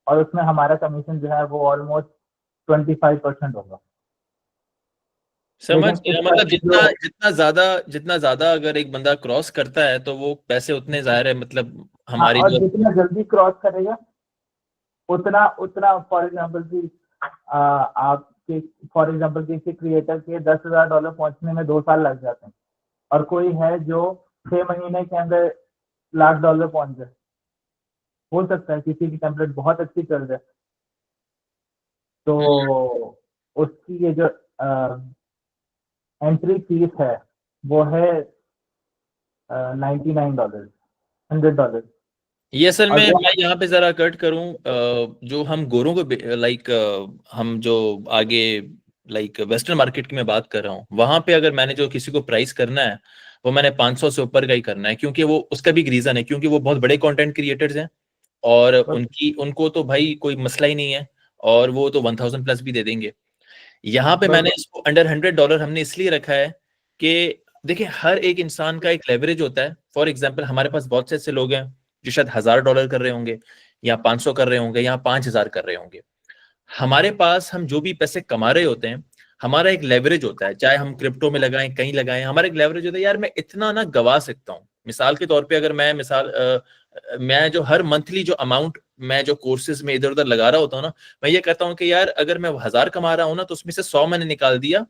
और उसमें हमारा कमीशन जो है वो ऑलमोस्ट 25% होगा। समझ लेकिन गया, इसका मतलब जो जितना ज्यादा अगर एक बंदा क्रॉस करता है तो वो पैसे उतने जाहिर है, मतलब हाँ, हमारी और जो। जितना जल्दी क्रॉस करेगा उतना उतना फॉर एग्जाम्पल की आपके फॉर एग्जाम्पल किसी क्रिएटर के $10,000 पहुंचने में 2 साल लग जाते हैं, और कोई है जो 6 महीने के अंदर $1 लाख पहुंच जाए, हो सकता है किसी की टेम्पलेट बहुत अच्छी चल जाए, तो उसकी ये जो एंट्री फीस है वो है $99, $100। ये असल में अगर मैं यहाँ पे जरा कट करूँ, जो हम गोरों को लाइक हम जो आगे लाइक वेस्टर्न मार्केट की मैं बात कर रहा हूँ, वहां पे अगर मैंने जो किसी को प्राइस करना है वो मैंने 500 से ऊपर का ही करना है, क्योंकि वो उसका भी एक रीजन है, क्योंकि वो बहुत बड़े कंटेंट क्रिएटर्स हैं और उनको तो भाई कोई मसला ही नहीं है, और वो तो 1,000 प्लस भी दे देंगे। यहाँ पे मैंने इसको अंडर $100 हमने इसलिए रखा है कि देखिए हर एक इंसान का एक लेवरेज होता है। फॉर एग्जाम्पल हमारे पास बहुत से ऐसे लोग हैं जो शायद $1,000 कर रहे होंगे, या 500 कर रहे होंगे, या 5,000 कर रहे होंगे। हमारे पास हम जो भी पैसे कमा रहे होते हैं, हमारा एक लेवरेज होता है, चाहे हम क्रिप्टो में लगाएं, कहीं लगाएं, हमारा एक लेवरेज होता है, यार मैं इतना ना गवा सकता हूँ। मिसाल के तौर पे अगर मैं जो हर मंथली जो अमाउंट मैं जो कोर्सेज में इधर उधर लगा रहा होता हूँ ना, मैं ये कहता हूँ कि यार अगर मैं 1,000 कमा रहा हूँ ना, तो उसमें से 100 मैंने निकाल दिया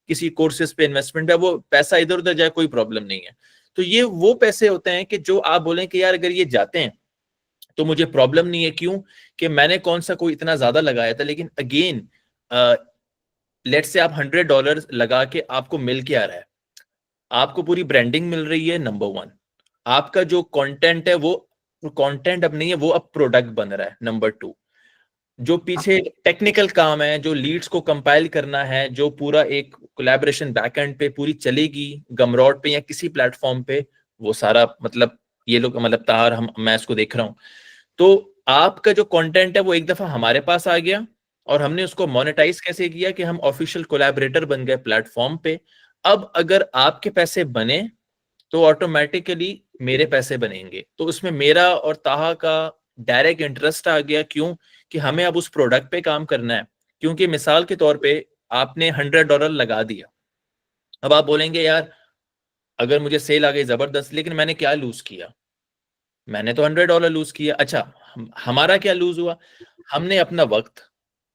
किसी कोर्सेज पे इन्वेस्टमेंट पे, वो पैसा इधर उधर जाए कोई प्रॉब्लम नहीं है। तो ये वो पैसे होते हैं कि जो आप बोलें कि यार अगर ये जाते हैं तो मुझे प्रॉब्लम नहीं है। क्यों कि मैंने कौन सा कोई इतना ज्यादा लगाया था, लेकिन अगेन लेट्स से आप $100 लगा के आपको मिल के आ रहा है, आपको पूरी ब्रांडिंग मिल रही है, नंबर 1। आपका जो कंटेंट है वो कंटेंट अब नहीं है, वो अब प्रोडक्ट बन रहा है, नंबर 2। जो पीछे टेक्निकल काम है, जो लीड्स को कंपाइल करना है, जो पूरा एक कोलैबोरेशन बैकएंड पे पूरी चलेगी गमरॉड पे या किसी प्लेटफॉर्म पे, वो सारा मतलब ये लोग मतलब तार मैं इसको देख रहा हूं। तो आपका जो कंटेंट है वो एक दफा हमारे पास आ गया और हमने उसको मोनेटाइज कैसे किया कि हम ऑफिशियल कोलैबोरेटर बन गए प्लेटफॉर्म पे। अब अगर आपके पैसे बने तो ऑटोमेटिकली मेरे पैसे बनेंगे, तो उसमें मेरा और ताहा का डायरेक्ट इंटरेस्ट आ गया। क्यों कि हमें अब उस प्रोडक्ट पे काम करना है। क्योंकि मिसाल के तौर पे आपने $100 लगा दिया, अब आप बोलेंगे यार अगर मुझे सेल आ गई जबरदस्त, लेकिन मैंने क्या लूज किया? मैंने तो $100 लूज किया। अच्छा, हमारा क्या लूज हुआ? हमने अपना वक्त,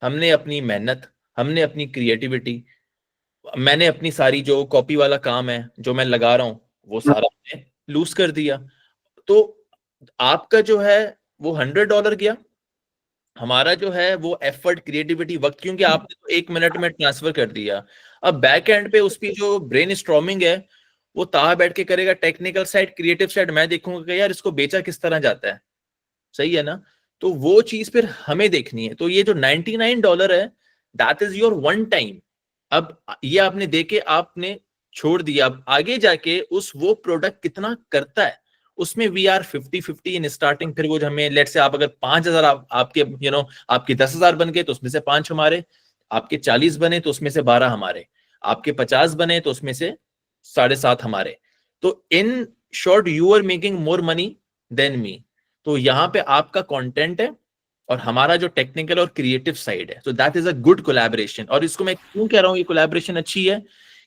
हमने अपनी मेहनत, हमने अपनी क्रिएटिविटी, मैंने अपनी सारी जो कॉपी वाला काम है जो मैं लगा रहा हूं वो सारा मैंने लूज कर दिया। तो आपका जो है वो $100 गया, हमारा जो है वो एफर्ट, क्रिएटिविटी, वक्त, क्योंकि आपने तो 1 मिनट में ट्रांसफर कर दिया। अब बैक एंड पे उसकी जो ब्रेन स्टॉर्मिंग है वो ताहा बैठ के करेगा, टेक्निकल साइड, क्रिएटिव साइड मैं देखूंगा कि यार इसको बेचा किस तरह जाता है, सही है ना? तो वो चीज फिर हमें देखनी है। तो ये जो $99 है, that is your one time. अब ये आपने देके आपने छोड़ दिया, अब आगे जाके उस वो प्रोडक्ट कितना करता है उसमें वी आर 50-50 इन स्टार्टिंग। फिर वो जो हमें लेट से आप अगर 5,000 आपके आपके 10,000 बन गए तो उसमें से 5 हमारे, आपके 40 बने तो उसमें से 12 हमारे, आपके 50 बने तो उसमें से 7.5 हमारे। तो in short you are making more money than me. तो यहाँ पे आपका कंटेंट है और हमारा जो टेक्निकल और क्रिएटिव साइड है, so that is a good collaboration. और इसको मैं क्यों कह रहा हूँ ये कोलैबोरेशन अच्छी है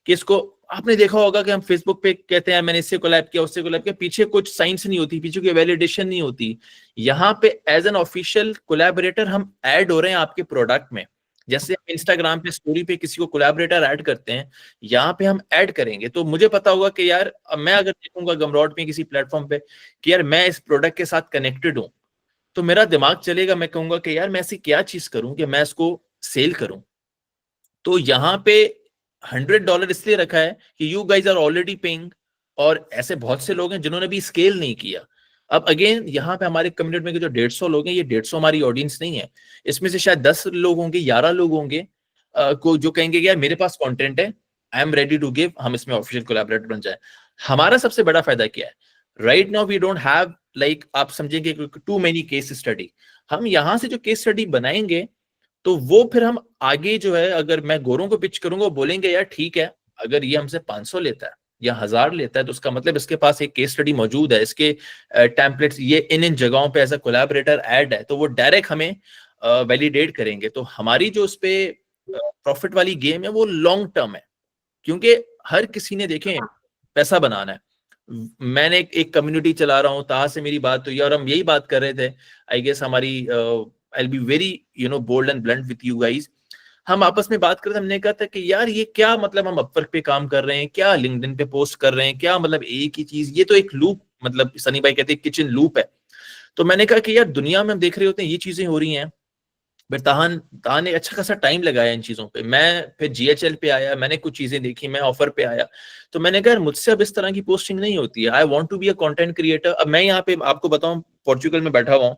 कि इसको आपने देखा होगा कि हम फेसबुक पे कहते हैं मैंने इससे कोलैब किया, उससे कोलैब किया, पीछे कुछ साइंस नहीं होती, पीछे कोई वैलिडेशन नहीं होती। यहाँ पे एज एन ऑफिशियल कोलैबोरेटर हम ऐड हो रहे हैं आपके प्रोडक्ट में। जैसे हम इंस्टाग्राम पे स्टोरी पे किसी को कोलैबोरेटर ऐड करते हैं, यहाँ पे हम ऐड करेंगे। तो मुझे पता होगा कि यार मैं अगर देखूंगा गमरॉड में किसी प्लेटफॉर्म पे कि यार मैं इस प्रोडक्ट के साथ कनेक्टेड हूँ, तो मेरा दिमाग चलेगा, मैं कहूंगा कि यार मैं ऐसी क्या चीज करूं कि मैं इसको सेल करूं। तो यहाँ पे $100 इसलिए रखा है कि you guys are already paying, और ऐसे बहुत से लोग हैं जिन्होंने भी स्केल नहीं किया। अब अगेन यहाँ पे हमारे कम्युनिटी में जो 150 लोग हैं, ये 150 हमारी ऑडियंस नहीं है। इसमें से शायद 10 लोग होंगे, 11 लोग होंगे को जो कहेंगे कि यार मेरे पास कंटेंट है, I am ready to give, हम इसमें ऑफिशियल कोलैबोरेटर बन जाए। हमारा सबसे बड़ा फायदा क्या है? Right now we don't have like आप समझेंगे टू मेनी केस स्टडी। हम यहाँ से जो केस स्टडी बनाएंगे तो वो फिर हम आगे जो है, अगर मैं गोरों को पिच करूंगा, बोलेंगे यार ठीक है, अगर ये हमसे 500 लेता है या 1000 लेता है तो उसका मतलब इसके पास एक केस स्टडी मौजूद है, इसके टेम्पलेट्स ये इन जगहों पे एज अ कोलैबोरेटर ऐड है, तो वो डायरेक्ट हमें वैलिडेट करेंगे। तो हमारी जो उस पे प्रॉफिट वाली गेम है वो लॉन्ग टर्म है, क्योंकि हर किसी ने देखें पैसा बनाना है। मैंने एक कम्युनिटी चला रहा हूँ, ताहा से मेरी बात हुई और हम यही बात कर रहे थे। आई गेस हमारी I'll be very bold and blunt with you guys, हम आपस में बात कर रहे थे, हमने कहा था कि यार ये क्या मतलब हम अपवर्क पे काम कर रहे हैं, क्या लिंक्डइन पे पोस्ट कर रहे हैं, क्या मतलब एक ही चीज, ये तो एक लूप, मतलब सनी भाई कहते हैं किचन लूप है। तो मैंने कहा कि यार दुनिया में हम देख रहे होते हैं ये चीजें हो रही हैं, फिर ताहा ने अच्छा खासा टाइम लगाया इन चीजों पे। मैं फिर GHL पे आया, मैंने कुछ चीजें देखी, मैं ऑफर पे आया, तो मैंने कहा मुझसे अब इस तरह की पोस्टिंग नहीं होती है। I want to be a content creator. अब मैं यहाँ पे आपको बताऊं, पोर्चुगल में बैठा हुआ हूँ,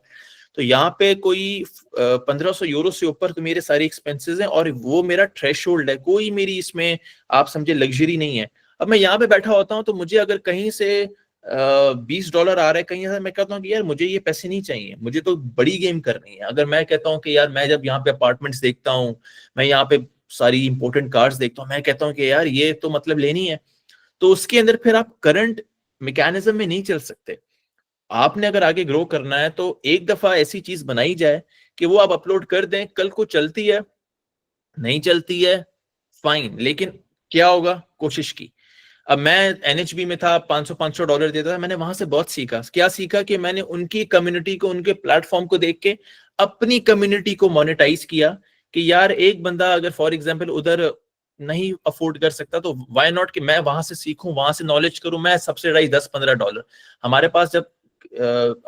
तो यहाँ पे कोई 1500 यूरो से ऊपर तो मेरे सारे एक्सपेंसेस हैं और वो मेरा थ्रेशोल्ड है, कोई मेरी इसमें आप समझे लग्जरी नहीं है। अब मैं यहाँ पे बैठा होता हूँ तो मुझे अगर कहीं से $20 आ रहा है कहीं से, मैं कहता हूँ कि यार मुझे ये पैसे नहीं चाहिए, मुझे तो बड़ी गेम करनी है। अगर मैं कहता हूँ कि यार मैं जब यहाँ पे अपार्टमेंट्स देखता हूँ, मैं यहाँ पे सारी इंपोर्टेंट कार्स देखता हूँ, मैं कहता हूँ कि यार ये तो मतलब लेनी है, तो उसके अंदर फिर आप करंट मैकेनिज्म में नहीं चल सकते। आपने अगर आगे ग्रो करना है तो एक दफा ऐसी चीज बनाई जाए कि वो आप अपलोड कर दें, कल को चलती है नहीं चलती है फाइन, लेकिन क्या होगा, कोशिश की। अब मैं NHB में था, $500 देता था, मैंने वहां से बहुत सीखा। क्या सीखा कि मैंने उनकी कम्युनिटी को, उनके प्लेटफॉर्म को देख के अपनी कम्युनिटी को मोनेटाइज किया कि यार एक बंदा अगर फॉर एग्जांपल उधर नहीं अफोर्ड कर सकता तो व्हाई नॉट कि मैं वहां से सीखूं, वहां से नॉलेज करूं, मैं सब्सिडाइज $10-15। हमारे पास जब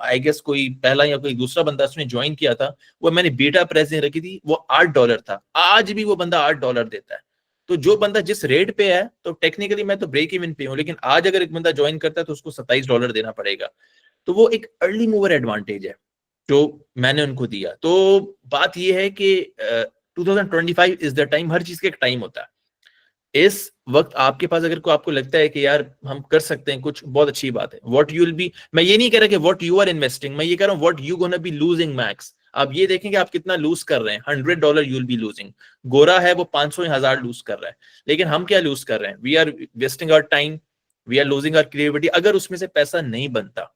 आई गेस कोई पहला या कोई दूसरा बंदा उसने ज्वाइन किया था, वो मैंने बीटा प्राइसिंग रखी थी, वो $8 था। आज भी वो बंदा $8 देता है। तो जो बंदा जिस रेट पे है, तो टेक्निकली मैं तो ब्रेक इवन पे हूँ, लेकिन आज अगर एक बंदा ज्वाइन करता है तो उसको $27 देना पड़ेगा। तो वो एक अर्ली मूवर एडवांटेज है जो मैंने उनको दिया। तो बात ये है कि 2025 इज द टाइम, हर चीज का एक टाइम होता है। इस वक्त आपके पास अगर को आपको लगता है कि यार हम कर सकते हैं कुछ, बहुत अच्छी बात है। व्हाट यू विल बी, मैं ये नहीं कह रहा कि व्हाट यू आर इन्वेस्टिंग, मैं ये कह रहा हूँ what you gonna be losing max. आप ये देखेंगे आप कितना लूज कर रहे हैं। $100 यू विल बी लूजिंग। गोरा है वो 500 या 1000 लूज कर रहा है, लेकिन हम क्या लूज कर रहे हैं? We are wasting our time, we are losing our creativity, अगर उसमें से पैसा नहीं बनता।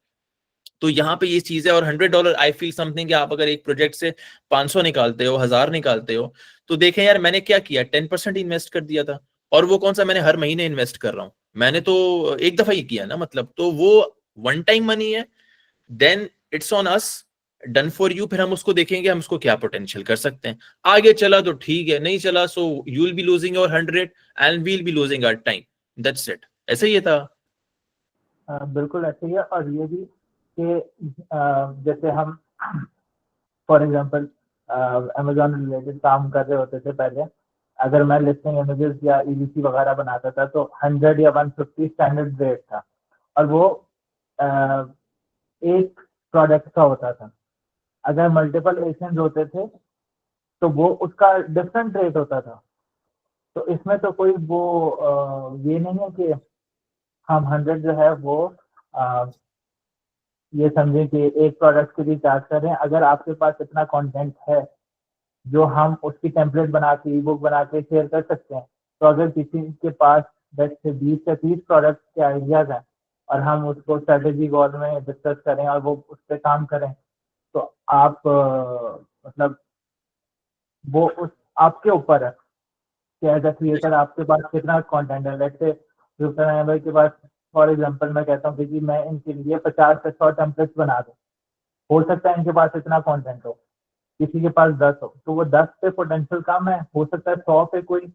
तो यहाँ पे ये चीज है। और $100 आई फील समथिंग कि आप अगर एक प्रोजेक्ट से 500 निकालते हो, 1000 निकालते हो, तो देखें यार मैंने क्या किया, 10% इन्वेस्ट कर दिया था। और वो कौन सा मैंने हर महीने इन्वेस्ट कर रहा हूँ, मैंने तो एक दफा ही किया ना, मतलब तो वो वन टाइम मनी है। Then it's on us, done for you. फिर हम उसको देखेंगे हम उसको क्या पोटेंशियल कर सकते हैं। आगे चला तो ठीक है, नहीं चला so you will be losing your 100 and we will be losing our time. That's it. ऐसे ही था। बिल्कुल ऐसे ही है। और ये भी कि जैसे हम फॉर एग्जांपल अमेजोन रिलेटेड काम कर रहे होते थे पहले, अगर मैं लिस्टिंग इमेजेस या ईवीसी वगैरह बनाता था तो 100 या 150 स्टैंडर्ड रेट था, और वो एक प्रोडक्ट का होता था। अगर मल्टीपल एशियंस होते थे तो वो उसका डिफरेंट रेट होता था। तो इसमें तो कोई वो ये नहीं है कि हम 100 जो है वो ये समझें कि एक प्रोडक्ट के लिए चार्ज कर रहे हैं। अगर आपके पास इतना कंटेंट है जो हम उसकी टेम्पलेट बना के, ई बुक बना के शेयर कर सकते हैं, तो अगर किसी के पास 10 से 20 या 30 प्रोडक्ट के आइडियाज हैं और हम उसको स्ट्रेटेजी गोल में डिस्कस करें और वो उस पर काम करें, तो आप मतलब वो उस आपके ऊपर है कि एज अ क्रिएटर आपके पास कितना कंटेंट है। वैसे रुपये भाई के पास फॉर एग्जांपल मैं कहता हूँ कि मैं इनके लिए 50 से 100 टेम्पलेट्स बना दूँ, हो सकता है इनके पास इतना कंटेंट हो, किसी के पास 10 हो, तो वो 10 पे पोटेंशियल कम है, हो सकता है 100 पे कोई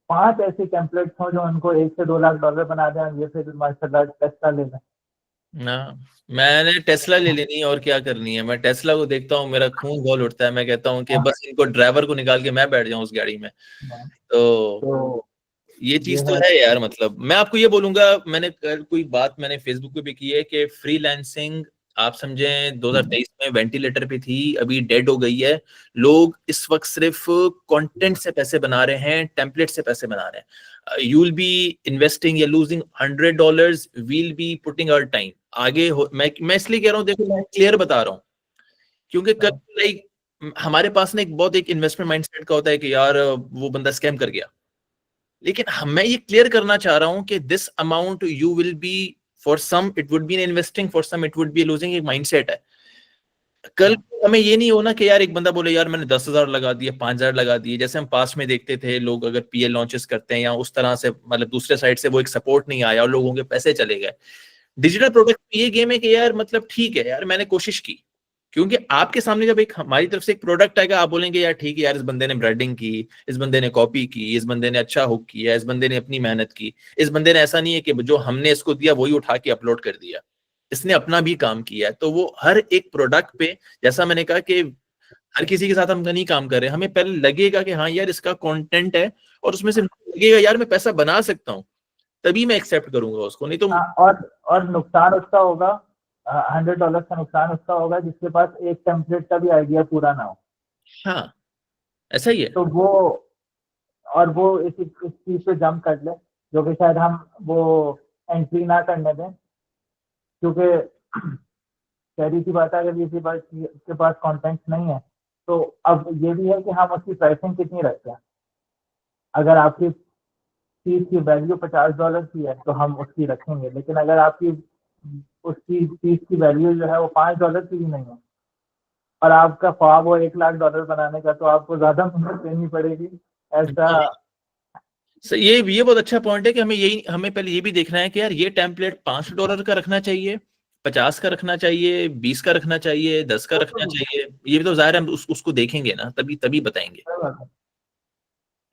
5 ऐसी टेम्पलेट्स हो जो उनको $1 से $2 लाख बना दें, ये फिर माशाल्लाह टेस्ला ले लें। ना, मैंने टेस्ला ले लेनी है और क्या करनी है। मैं टेस्ला को देखता हूँ मेरा खून खौल उठता है, मैं कहता हूँ कि बस इनको ड्राइवर को निकाल के मैं बैठ जाऊं उस गाड़ी में। तो तो ये ये चीज तो है। है यार। मतलब मैं आपको ये बोलूंगा, मैंने कल कोई बात मैंने फेसबुक पे भी की है कि फ्रीलांसिंग आप समझें 2023 में वेंटिलेटर पे थी, अभी डेड हो गई है। लोग इस वक्त सिर्फ कंटेंट से पैसे बना रहे हैं, टेम्पलेट से पैसे बना रहे हैं। यू विल बी इन्वेस्टिंग या losing $100, will be putting our time आगे मैं इसलिए कह रहा हूँ, देखो मैं क्लियर बता रहा हूँ, क्योंकि कल लाइक हमारे पास ना एक बहुत एक इन्वेस्टमेंट माइंडसेट का होता है कि यार वो बंदा स्कैम कर गया। लेकिन मैं ये क्लियर करना चाह रहा हूं कि this amount you will be, for some it would be investing, for some it would be losing. एक माइंडसेट है। कल हमें ये नहीं होना कि यार एक बंदा बोले यार मैंने 10,000 लगा दिए, 5,000 लगा दिए। जैसे हम पास में देखते थे लोग अगर पीएल लॉन्चेस करते हैं या उस तरह से, मतलब दूसरे साइड से वो एक सपोर्ट नहीं आया और लोगों के पैसे चले गए। डिजिटल प्रोडक्ट ये गेम है कि यार मतलब ठीक है यार मैंने कोशिश की, क्योंकि आपके सामने जब एक हमारी तरफ से एक प्रोडक्ट आएगा आप बोलेंगे यार ठीक है यार इस बंदे ने ब्रांडिंग की, इस बंदे ने कॉपी की, इस बंदे ने अच्छा हुक किया, इस बंदे ने अपनी मेहनत की, इस बंदे ने ऐसा नहीं है कि जो हमने इसको दिया वही उठा के अपलोड कर दिया, इसने अपना भी काम किया है। तो वो हर एक प्रोडक्ट पे, जैसा मैंने कहा कि हर किसी के साथ हम नहीं काम कर रहे हैं, हमें पहले लगेगा कि हाँ यार इसका कंटेंट है और उसमें से लगेगा यार मैं पैसा बना सकता हूँ, तभी मैं एक्सेप्ट करूंगा उसको, नहीं तो। और नुकसान उसका होगा, $100 का नुकसान उसका होगा जिसके पास एक टेम्पलेट का भी आइडिया पूरा ना हो। हाँ ऐसा ही है। तो वो, और वो इस चीज पे जंप कर ले जो कि शायद हम वो एंट्री ना करने दें, क्योंकि शहरी सी बात है अगर किसी के पास कंटेंट नहीं है तो अब ये भी है कि हम उसकी प्राइसिंग कितनी रखते हैं। अगर आपकी चीज की वैल्यू $50 की है तो हम उसकी रखेंगे, लेकिन अगर आपकी उसकी चीज की वैल्यू जो है वो $5 की भी नहीं है और आपका ख्वाब हो $1 लाख बनाने का, तो आपको ज्यादा मेहनत करनी पड़ेगी। ऐसा सर ये बहुत अच्छा पॉइंट है कि हमें पहले ये भी देखना है कि यार ये टेम्पलेट $5 का रखना चाहिए, 50 का रखना चाहिए, 20 का रखना चाहिए, 10 का रखना चाहिए। ये भी तो जाहिर है हम उसको देखेंगे ना, तभी तभी बताएंगे।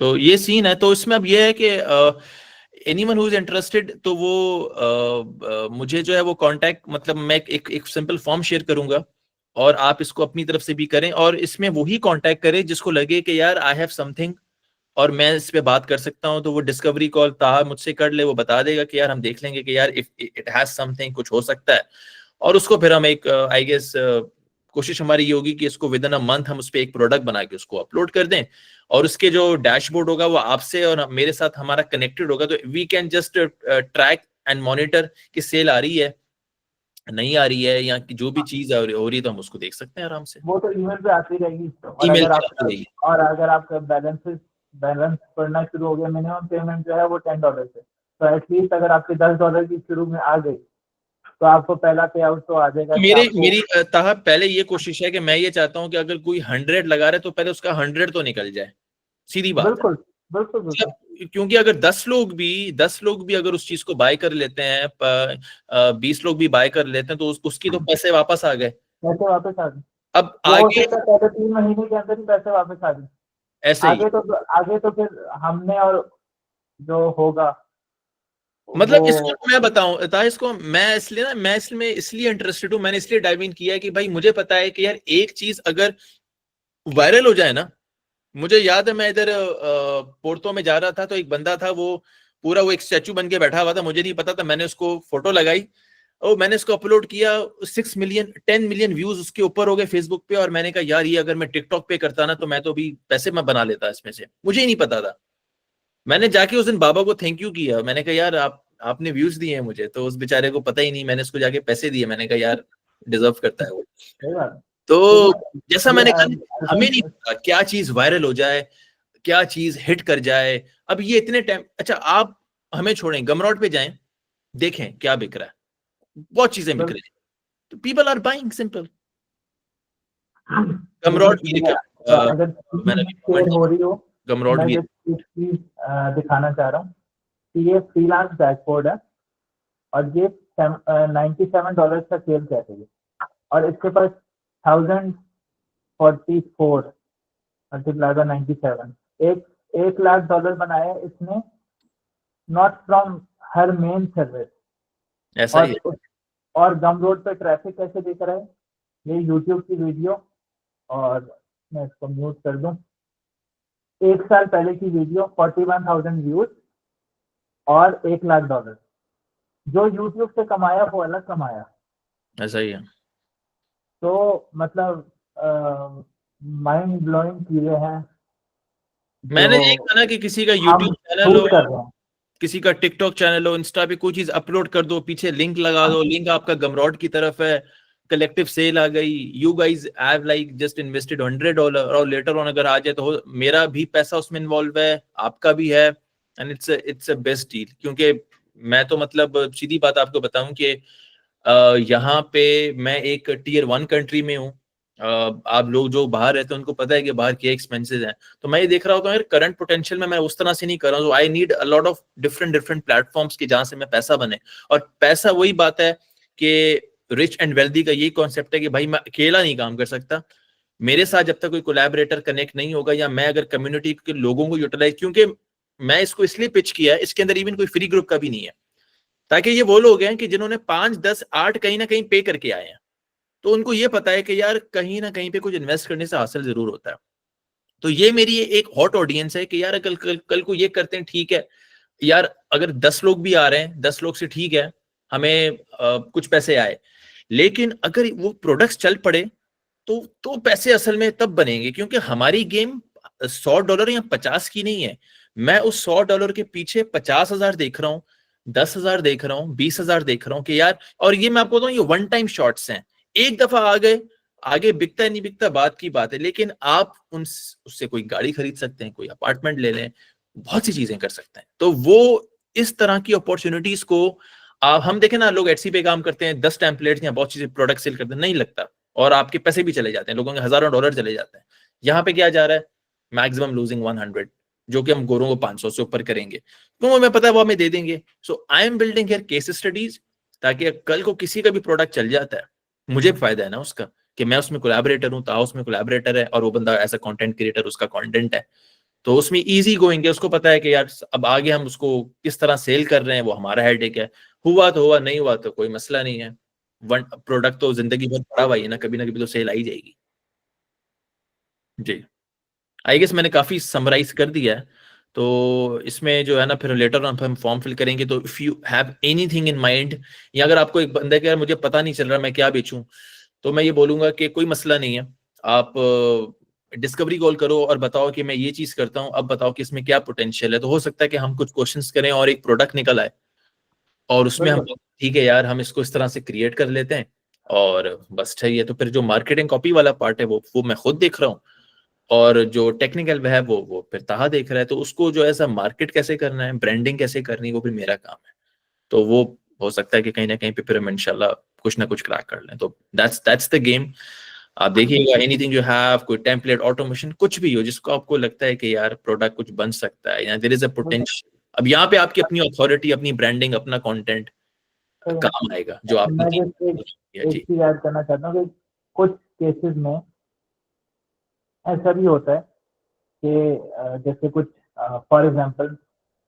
तो ये सीन है। तो इसमें अब ये है कि एनीवन हु इज इंटरेस्टेड तो वो मुझे जो है वो कांटेक्ट, मतलब मैं एक सिंपल फॉर्म शेयर करूंगा और आप इसको अपनी तरफ से भी करें, और इसमें वही कांटेक्ट करें जिसको लगे कि यार आई हैव समथिंग और मैं इस पे बात कर सकता हूं, तो वो डिस्कवरी कॉल ताहा मुझसे कर ले, वो बता देगा कि यार हम देख लेंगे कि यार इफ इट हैज समथिंग, कुछ हो सकता है, और उसको फिर हम एक आई गेस कोशिश हमारी ये होगी कि इसको विद इन अ मंथ हम उस पर एक प्रोडक्ट बना के उसको अपलोड कर दें, और उसके जो डैशबोर्ड होगा वो आपसे और मेरे साथ हमारा कनेक्टेड होगा, तो we can just track and monitor कि सेल आ रही है, नहीं आ रही है, या जो भी चीज हो रही है, तो हम उसको देख सकते हैं आराम से। वो तो ईमेल पे आती रहेगी, ईमेल पे आती रहेगी। और अगर आपका बैलेंस पड़ना शुरू हो गया, मिनिमम पेमेंट जो है वो $10 है, तो एटलीस्ट अगर आपके $10 की शुरू में आ गई तो आपको पहला पे आउट तो आ जाएगा। मेरी ताहा पहले ये कोशिश है कि मैं ये चाहता हूं कि अगर कोई 100 लगा रहे तो पहले उसका 100 तो निकल जाए, सीधी बात बिल्कुल है। बिल्कुल बिल्कुल। क्योंकि अगर 10 लोग भी अगर उस चीज को बाय कर लेते हैं, 20 लोग भी बाय कर लेते हैं, तो उसकी तो पैसे वापस आ गए। पैसे वापस आ गए, अब वो हो आगे सकता है पहले 3 महीने के अंदर ही पैसे वापस आ गए। ऐसे ही, आगे तो फिर हमने और जो होगा मतलब इसको वो मैं बताऊं था, इसको मैं इसलिए इंटरेस्टेड हूं, मैंने इसलिए डाइव इन किया है कि भाई मुझे पता है कि यार एक चीज अगर वायरल हो जाए ना, मुझे याद है मैं इधर पोर्तो में जा रहा था, तो एक बंदा था वो पूरा वो एक स्टैचू बन के बैठा हुआ था, मुझे नहीं पता था, मैंने उसको फोटो लगाई और मैंने इसको अपलोड किया, 6 मिलियन 10 मिलियन व्यूज उसके ऊपर हो गए फेसबुक पे, और मैंने कहा यार ये अगर मैं टिकटॉक पे करता ना तो मैं तो भी पैसे मैं बना लेता इसमें से, मुझे ही नहीं पता था। मैंने जाके उस दिन बाबा को थैंक यू किया, मैंने कहा यार आपने व्यूज दिए हैं मुझे, तो उस बेचारे को पता ही नहीं, मैंने उसको जाके पैसे दिए, मैंने कहा यार डिजर्व करता है वो। सही बात है। तो जैसा ये मैंने कहा, हमें नहीं पता क्या चीज वायरल हो जाए, क्या चीज हिट कर जाए। अब ये इतने टाइम, अच्छा आप हमें छोड़ें, गमरॉड पे जाएं, देखें क्या बिक रहा है, बहुत चीजें बिक रही हैं, तो पीपल आर बाइंग सिंपल। गमरॉड भी अगर मैंने शेयर हो रही हो, गमरॉड मैं भी जस्ट एक चीज दिखाना चाह रहा हूँ कि ये फ्रीलांस डैशबोर्ड है और ये $97 का सेल कैटेगरी, और इसके पास 1044 मल्टीप्लाई बाय 97, $1 लाख बनाया इसने, not from her main service. ऐसा ही है। और गमरोड पे ट्रैफिक कैसे दिख रहा है, ये यूट्यूब की वीडियो, और मैं इसको म्यूट कर दूं, 1 साल पहले की वीडियो, 41,000 व्यूज और $1 लाख। जो यूट्यूब से कमाया वो अलग कमाया। ऐसा ही है। तो मतलब माइंड ब्लोइंग चीजें हैं मैंने जो ये कहा ना कि किसी का हम यूट्यूब चैनल शूट हो, कर रहे हैं। किसी का टिकटॉक चैनल हो, इंस्टा पे कोई चीज अपलोड कर दो, पीछे लिंक लगा दो, लिंक आपका गमरॉड की तरफ है, कलेक्टिव सेल आ गई, you guys have like just invested $100, और लेटर ऑन अगर आ जाए तो मेरा भी पैसा उसमें इन्वॉल्व है, आपका भी है, and it's a best deal. क्योंकि मैं तो मतलब सीधी बात आपको बताऊं कि यहाँ पे मैं एक Tier 1 कंट्री में हूँ, आप लोग जो बाहर रहते हैं उनको पता है कि बाहर क्या एक्सपेंसेस हैं, तो मैं ये देख रहा होता हूँ यार करंट पोटेंशियल में मैं उस तरह से नहीं कर रहा हूँ, I need a lot of different platforms की जहां से मैं पैसा बने। और पैसा वही बात है कि रिच एंड वेल्दी का यही कॉन्सेप्ट है कि भाई मैं अकेला नहीं काम कर सकता, मेरे साथ जब तक कोई कोलैबोरेटर कनेक्ट नहीं होगा, या मैं अगर कम्युनिटी के लोगों को यूटिलाइज, क्योंकि मैं इसको इसलिए पिच किया है, इसके अंदर इवन कोई फ्री ग्रुप का भी नहीं है, ताकि ये वो लोग हैं कि जिन्होंने 5, 10, 8 कहीं ना कहीं पे करके आए हैं, तो उनको ये पता है कि यार कहीं ना कहीं पे कुछ इन्वेस्ट करने से हासिल जरूर होता है। तो ये मेरी एक हॉट ऑडियंस है कि यार कल को ये करते हैं, ठीक है यार, अगर 10 लोग भी आ रहे हैं, 10 लोग से ठीक है, हमें कुछ पैसे आए, लेकिन अगर वो प्रोडक्ट्स चल पड़े तो पैसे असल में तब बनेंगे, क्योंकि हमारी गेम $100 या 50 की नहीं है। मैं उस $100 के पीछे 50,000 देख रहा हूँ, 10,000 देख रहा हूँ, 20,000 देख रहा हूँ कि यार, और ये मैं आपको बताऊं ये वन टाइम शॉट्स हैं, एक दफा आ गए, आगे बिकता है नहीं बिकता बात की बात है, लेकिन आप उससे कोई गाड़ी खरीद सकते हैं, कोई अपार्टमेंट ले लें, बहुत सी चीजें कर सकते हैं। तो वो इस तरह की अपॉर्चुनिटीज को आप, हम देखें ना, लोग एटसी पे काम करते हैं, 10 टेम्पलेट्स या बहुत चीजें प्रोडक्ट सेल करते हैं, नहीं लगता, और आपके पैसे भी चले जाते हैं, लोगों के हजारों डॉलर चले जाते हैं। यहाँ पे क्या जा रहा है, मैक्सिमम लूजिंग 100, जो कि हम गोरों को 500 से ऊपर करेंगे, तो हमें पता है वो हमें दे देंगे। So I am building here case studies, ताकि कल को किसी का भी प्रोडक्ट चल जाता है, मुझे फायदा है ना उसका, कि मैं उसमें कोलैबोरेटर हूँ, ताऊ उसमें कोलैबोरेटर है, और वो बंदा ऐसा कंटेंट क्रिएटर, उसका कंटेंट है, तो उसमें इजी गोइंग है, उसको पता है कि यार अब आगे हम उसको किस तरह सेल कर रहे हैं वो हमारा हेडेक है, हुआ तो हुआ, नहीं हुआ तो कोई मसला नहीं है। वन प्रोडक्ट तो जिंदगी भर बड़ा हुआ है ना, कभी ना कभी तो सेल आ ही जाएगी। जी, आई गेस मैंने काफी समराइज कर दिया है। तो इसमें जो है ना फिर लेटर ऑन हम फॉर्म फिल करेंगे। तो if you have anything in mind, या अगर आपको एक बंदा है कि यार मुझे पता नहीं चल रहा मैं क्या बेचूं, तो मैं ये बोलूंगा कि कोई मसला नहीं है, आप डिस्कवरी कॉल करो और बताओ कि मैं ये चीज करता हूँ, अब बताओ कि इसमें क्या पोटेंशियल है। तो हो सकता है कि हम कुछ क्वेश्चंस करें और एक प्रोडक्ट निकल आए, और उसमें हम ठीक है यार हम इसको इस तरह से क्रिएट कर लेते हैं और बस सही है। तो फिर जो मार्केटिंग कॉपी वाला पार्ट है वो मैं खुद देख रहा हूँ, और जो टेक्निकल है वो फिर ताहा देख रहा है। तो उसको जो ऐसा मार्केट कैसे करना है, ब्रांडिंग कैसे करनी है, वो भी मेरा काम है। तो वो हो सकता है कि कहीं ना कहीं पे फिर हम इंशाल्लाह कुछ ना कुछ क्रैक कर लें। तो दैट्स द गेम। आप देखिएगा एनीथिंग यू हैव, कोई टेम्पलेट, ऑटोमेशन, कुछ भी हो जिसको आपको लगता है कि यार प्रोडक्ट कुछ बन सकता है या देयर इज अ पोटेंशियल, अब यहाँ पे आपकी अपनी अथॉरिटी, अपनी ब्रांडिंग, अपना कंटेंट काम आएगा जो मैं आपने जस्ट एक जी। चीज ऐड करना चाहता हूँ कि कुछ केसेस में ऐसा भी होता है कि जैसे कुछ फॉर एग्जांपल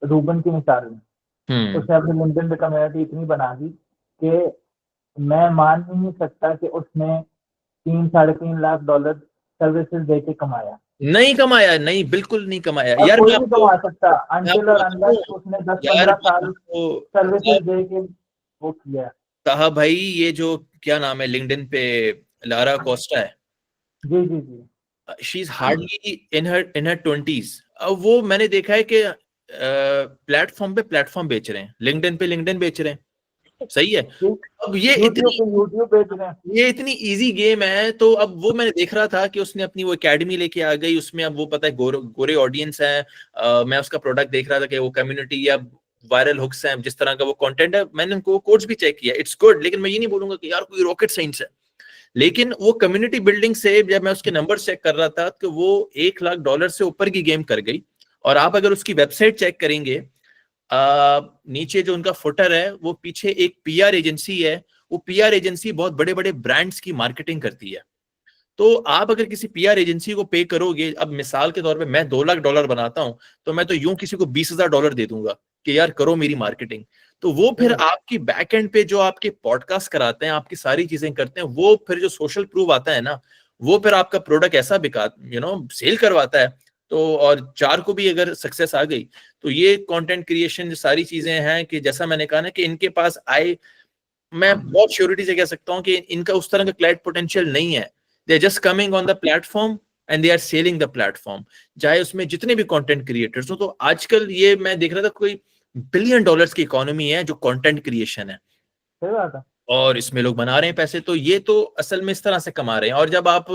रूबन की मिसाल में उसने अपनी लिंक्डइन पे कम्युनिटी इतनी बना दी कि मैं मान ही नहीं सकता कि उसने 3-3.5 लाख डॉलर सर्विसेज दे के कमाया। नहीं कमाया, नहीं बिल्कुल नहीं कमाया और यार। कोई भी कमा सकता अनटिल और अनलेस बताऊं उसने यार, 10-15 साल सर्विसेज दे के वो किया। कहा भाई ये जो क्या नाम है लिंक्डइन पे, लारा कोस्टा है, जी जी जी। She is hardly in her 20s। अब वो मैंने देखा है कि प्लेटफॉर्म पे प्लेटफॉर्म बेच रहे हैं, लिंक्डइन पे लिंक्डइन बेच रहे हैं, सही है। अब यूट्यूब बेच रहे हैं। ये इतनी इजी गेम है। तो अब वो मैंने देख रहा था कि उसने अपनी वो एकेडमी लेके आ गई, उसमें अब वो पता है गोरे ऑडियंस है। मैं उसका प्रोडक्ट देख रहा था कि वो कम्युनिटी या वायरल हुक्स हैं, जिस तरह का वो कंटेंट है, मैंने उनको कोड्स भी चेक किया, इट्स गुड। लेकिन मैं ये नहीं बोलूंगा कि यार कोई रॉकेट साइंस है, लेकिन वो कम्युनिटी बिल्डिंग से जब मैं उसके नंबर चेक कर रहा था तो वो $1 लाख से ऊपर की गेम कर गई। और आप अगर उसकी वेबसाइट चेक करेंगे, नीचे जो उनका फुटर है वो पीछे एक पीआर एजेंसी है, वो पीआर एजेंसी बहुत बड़े बड़े ब्रांड्स की मार्केटिंग करती है। तो आप अगर किसी पीआर एजेंसी को पे करोगे, अब मिसाल के तौर पे मैं $2 लाख बनाता हूं, तो मैं तो यूं किसी को $20,000 दे दूंगा कि यार करो मेरी मार्केटिंग। तो वो फिर आपकी बैक एंड पे जो आपके पॉडकास्ट कराते हैं, आपकी सारी चीजें करते हैं, वो फिर जो सोशल प्रूफ आता है ना, वो फिर आपका प्रोडक्ट ऐसा बिका सेल करवाता है। तो और चार को भी अगर सक्सेस आ गई, तो ये कंटेंट क्रिएशन जो सारी चीजें हैं कि जैसा मैंने कहा ना कि इनके पास आए, मैं बहुत श्योरिटी से कह सकता हूं कि इनका उस तरह का क्लाइंट पोटेंशियल नहीं है। They are just coming on the platform and they are selling the platform, चाहे उसमें जितने भी कंटेंट क्रिएटर्स हो। तो आजकल ये मैं देख रहा था कोई $1 बिलियन की इकोनॉमी है जो कंटेंट क्रिएशन है, सही बात है। और इसमें लोग बना रहे हैं पैसे। तो ये तो असल में इस तरह से कमा रहे हैं। और जब आप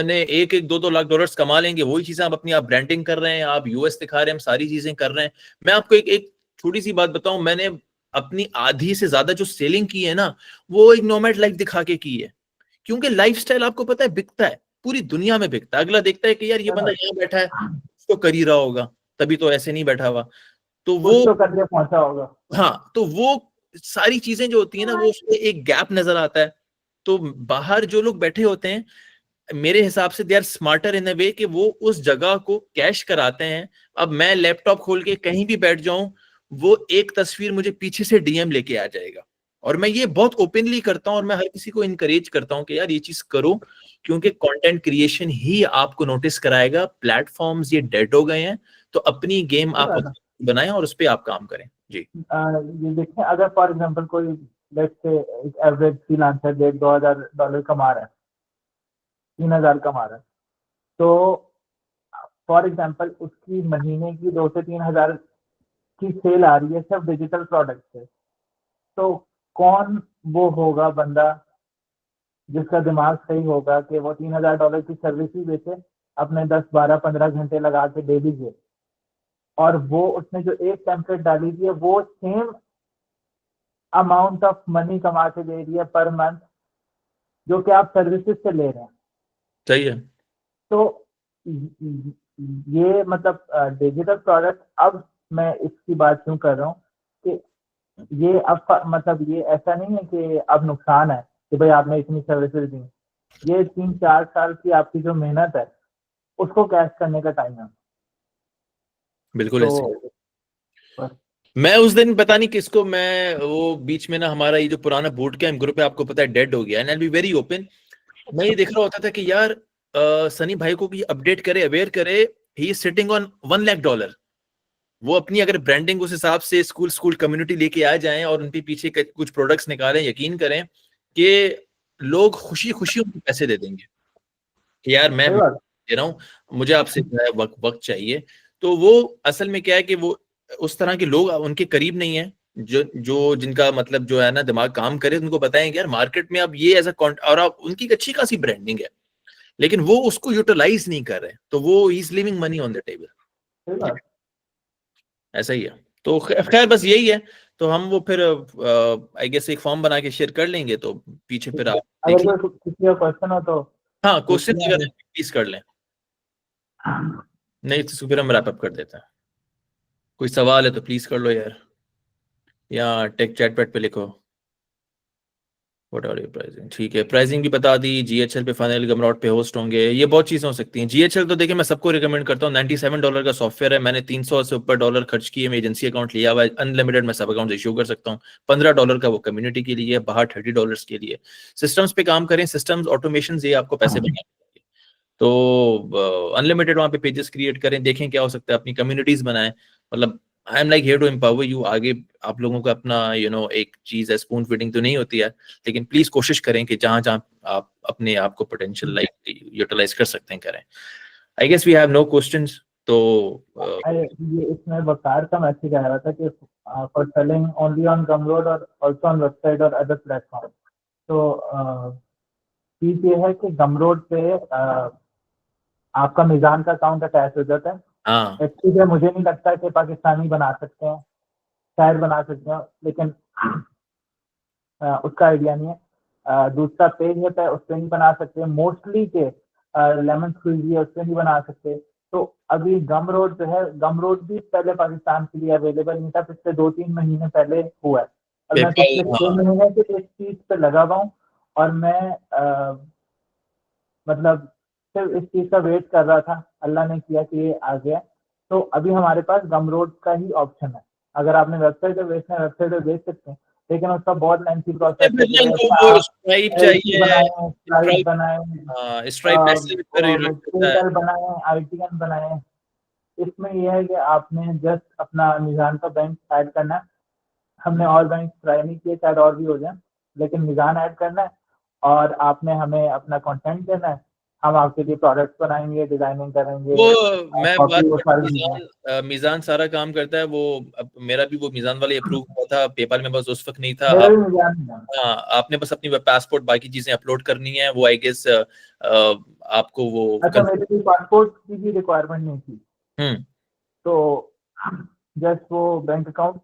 ने $1-2 लाख कमा लेंगे, वही चीजें आप अपनी आप ब्रांडिंग कर रहे हैं, आप यूएस दिखा रहे हैं, हम सारी चीजें कर रहे हैं। मैं आपको एक छोटी सी बात बताऊं, मैंने अपनी आधी से ज्यादा जो सेलिंग की है ना, वो एक नोमैड लाइफ दिखा के की है। क्योंकि लाइफस्टाइल आपको पता है बिकता है, पूरी दुनिया में बिकता है। अगला देखता है कि यार ये बंदा यहाँ बैठा है, उसको कर ही रहा होगा, तभी तो ऐसे नहीं बैठा हुआ। तो कुछ वो तो करके पहुंचा होगा। हाँ, तो वो सारी चीजें जो होती है ना, वो उसमें एक गैप नजर आता है। तो बाहर जो लोग बैठे होते हैं, मेरे हिसाब से दे आर स्मार्टर इन अ वे कि वो उस जगह को कैश कराते हैं। अब मैं लैपटॉप खोल के कहीं भी बैठ जाऊं, वो एक तस्वीर मुझे पीछे से डीएम लेके आ जाएगा। और मैं ये बहुत ओपनली करता हूं, और मैं हर किसी को इनकरेज करता हूं कि यार ये चीज करो, क्योंकि कंटेंट क्रिएशन ही आपको नोटिस कराएगा। प्लेटफॉर्म्स ये डेड हो गए हैं, तो अपनी गेम आप बनाएं और उस पर आप काम करें। जी, ये देखिए, अगर फॉर एग्जांपल कोई लेट्स से एक एवरेज फ्रीलांसर $1,000-2,000 कमा रहा है, 3,000 कमा रहा है, तो फॉर एग्जांपल उसकी महीने की 2 से 3 हजार की सेल आ रही है सिर्फ डिजिटल प्रोडक्ट से। तो कौन वो होगा बंदा जिसका दिमाग सही होगा कि वो $3,000 की सर्विस ही बेचे, अपने 10-12-15 घंटे लगा के डेली के, और वो उसने जो एक टेम्पलेट डाली थी वो सेम अमाउंट ऑफ मनी कमा के दे रही है पर मंथ, जो कि आप सर्विसेज से ले रहे हैं। सही है। तो ये मतलब डिजिटल प्रोडक्ट, अब मैं इसकी बात क्यों कर रहा हूँ कि ये अब मतलब ये ऐसा नहीं है कि अब नुकसान है कि भाई आपने इतनी सर्विसेज दी। ये 3-4 साल की आपकी जो मेहनत है उसको कैश करने का टाइम है। बिल्कुल ऐसे। तो बस मैं उस दिन पता नहीं किसको, मैं वो बीच में ना हमारा ये जो पुराना बूट कैंप ग्रुप है आपको पता है डेड हो गया, and I will be very open. मैं ये देख रहा होता था कि यार सनी भाई को भी अपडेट करे, अवेयर करे, he is sitting on $1 lakh. वो अपनी अगर ब्रांडिंग उस हिसाब से स्कूल स्कूल कम्युनिटी लेके आ जाएं और उनके पीछे कुछ प्रोडक्ट्स निकालें, यकीन करें कि लोग खुशी खुशी उनको पैसे दे देंगे कि यार मैं सही बात। दे रहा हूँ, मुझे आपसे जो है वक्त चाहिए। तो वो असल में क्या है कि वो उस तरह के लोग उनके करीब नहीं है, जो जो जिनका मतलब जो है ना दिमाग काम करे, उनको बताएं कि यार मार्केट में अब ये ऐसा और अब उनकी एक अच्छी खासी ब्रांडिंग है, लेकिन वो उसको यूटिलाइज नहीं कर रहे, तो वो is living money on the table. सही बात। ऐसा ही है। तो खैर बस यही है। तो हम वो फिर आई गेस एक फॉर्म बना के शेयर कर लेंगे, तो पीछे फिर आप देख अगर लीजिए। कोई किसी का क्वेश्चन हो तो हाँ, पूछ क्वेश्चन अगर लें। प्लीज कर लें, नहीं तो फिर हम रैप अप कर देते हैं। कोई सवाल है तो प्लीज कर लो यार, या टेक चैट पैट पे लिखो। व्हाट आर योर प्राइसिंग, ठीक है, प्राइसिंग भी बता दी। जीएचएल पे फाइनल गमरॉट पे होस्ट होंगे, ये बहुत चीजें हो सकती हैं। जीएचएल तो देखिए मैं सबको रिकमेंड करता हूँ, $97 का सॉफ्टवेयर है, मैंने 300 से ऊपर डॉलर खर्च किए, मैं एजेंसी अकाउंट लिया हुआ है, अनलिमिटेड मैं सब अकाउंट इशू कर सकता हूँ। $15 का वो कम्युनिटी के लिए, बाहर $30 के लिए। सिस्टम्स पे काम करें, सिस्टम्स ऑटोमेशन ये आपको पैसे बना, तो अनलिमिटेड वहां पे पेजेस क्रिएट करें, देखें क्या हो सकता है, अपनी कम्युनिटीज बनाएं। मतलब I am like here to empower you. आगे आप लोगों का अपना एक चीज है, स्पून फीडिंग तो नहीं होती है, लेकिन प्लीज कोशिश करें कि जहां जहां आप अपने आप को पोटेंशियल लाइक यूटिलाइज कर सकते हैं करें। I guess we have no questions. तो ये इसमें वकार का मैसेज आ रहा था कि फॉर सेलिंग ओनली ऑन गमरोड और ऑल्सो ऑन वेबसाइट और अदर प्लेटफॉर्म। तो चीज ये है कि गमरोड पे आपका मिजान का अकाउंट अटैच हो जाता है। हाँ, एक चीज है, मुझे नहीं लगता कि पाकिस्तानी बना सकते हैं, शायद बना सकते हैं, लेकिन उसका आइडिया नहीं है। दूसरा पेज होता है, उस पर नहीं बना सकते मोस्टली के। लेमन स्क्वीजी है, उस पर नहीं बना सकते। तो अभी गम रोड जो है, गम रोड भी पहले पाकिस्तान के लिए अवेलेबल नहीं था, पिछले 2-3 महीने पहले हुआ है। और मैं पेपल, पिछले 6 हाँ, महीने से इस चीज पे लगा हुआ हूँ। और मैं मतलब सिर्फ इस चीज का वेट कर रहा था, अल्लाह ने किया कि ये आ गया। तो अभी हमारे पास गमरोड का ही ऑप्शन है। अगर आपने वेबसाइट पे बेचना है, वेबसाइट पे बेच सकते हैं, लेकिन उसका बहुत लेंथी प्रोसेस है। फिर जैसे इनको वो आप स्ट्राइप एलसी चाहिए, बनाए, स्लाइड स्ट्राइप, बनाए, हाँ स्ट्राइप ऐसे भी फिर और रख देता है। पेटल बनाए, आईटीएन बनाए। इसमें यह है कि आपने जस्ट अपना निजान का बैंक ऐड करना है। हमने और बैंक ट्राई नहीं किए, शायद और भी हो जाए, लेकिन निजान ऐड करना है और आपने हमें अपना कंटेंट देना है। हम आपके लिए प्रोडक्ट्स बनाएंगे, डिजाइनिंग करेंगे, वो मैं बात कॉपी, वो करूं, सारी चीजें। मीजान सारा काम करता है वो। अब मेरा भी वो मीजान वाले अप्रूव हुआ था, पेपाल में बस उस वक्त नहीं था। मेरा आप, भी निजान नहीं है। हाँ, आपने बस अपनी पासपोर्ट बाकी चीजें अपलोड करनी है, वो आई गेस आपको वो अच्छा, मेरे लिए पासपोर्ट की भी रिक्वायरमेंट नहीं थी, हम्म, तो जस्ट वो बैंक अकाउंट।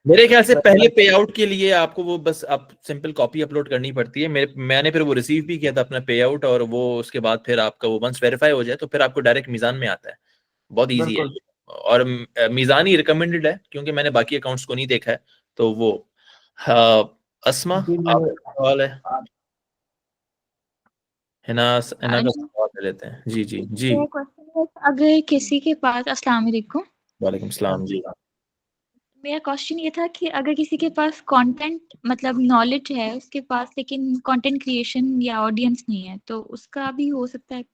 मेरे ख्याल से पहले पे आउट के लिए आपको वो बस आप सिंपल कॉपी अपलोड करनी पड़ती है। मैंने फिर वो रिसीव भी किया था अपना पे आउट, और वो उसके बाद फिर आपका वो वंस वेरीफाई हो जाए तो फिर आपको डायरेक्ट मीजान में आता है। बहुत इजी है। बिल्कुल। और मीजान ही रिकमेंडेड है, क्योंकि मैंने बाकी अकाउंट्स को नहीं देखा है। तो वो हाँ, अस्मा जी आप सवाल है, हिना हिना का जी, सवाल ले लेते हैं। जी जी जी, मेरा क्वेश्चन है, अगर किसी के पास अस्सलाम वालेकुम, वालेकुम सलाम जी। मेरा क्वेश्चन ये था कि अगर किसी के पास कंटेंट मतलब नॉलेज है उसके पास, लेकिन कंटेंट क्रिएशन या ऑडियंस नहीं है, तो उसका भी हो सकता है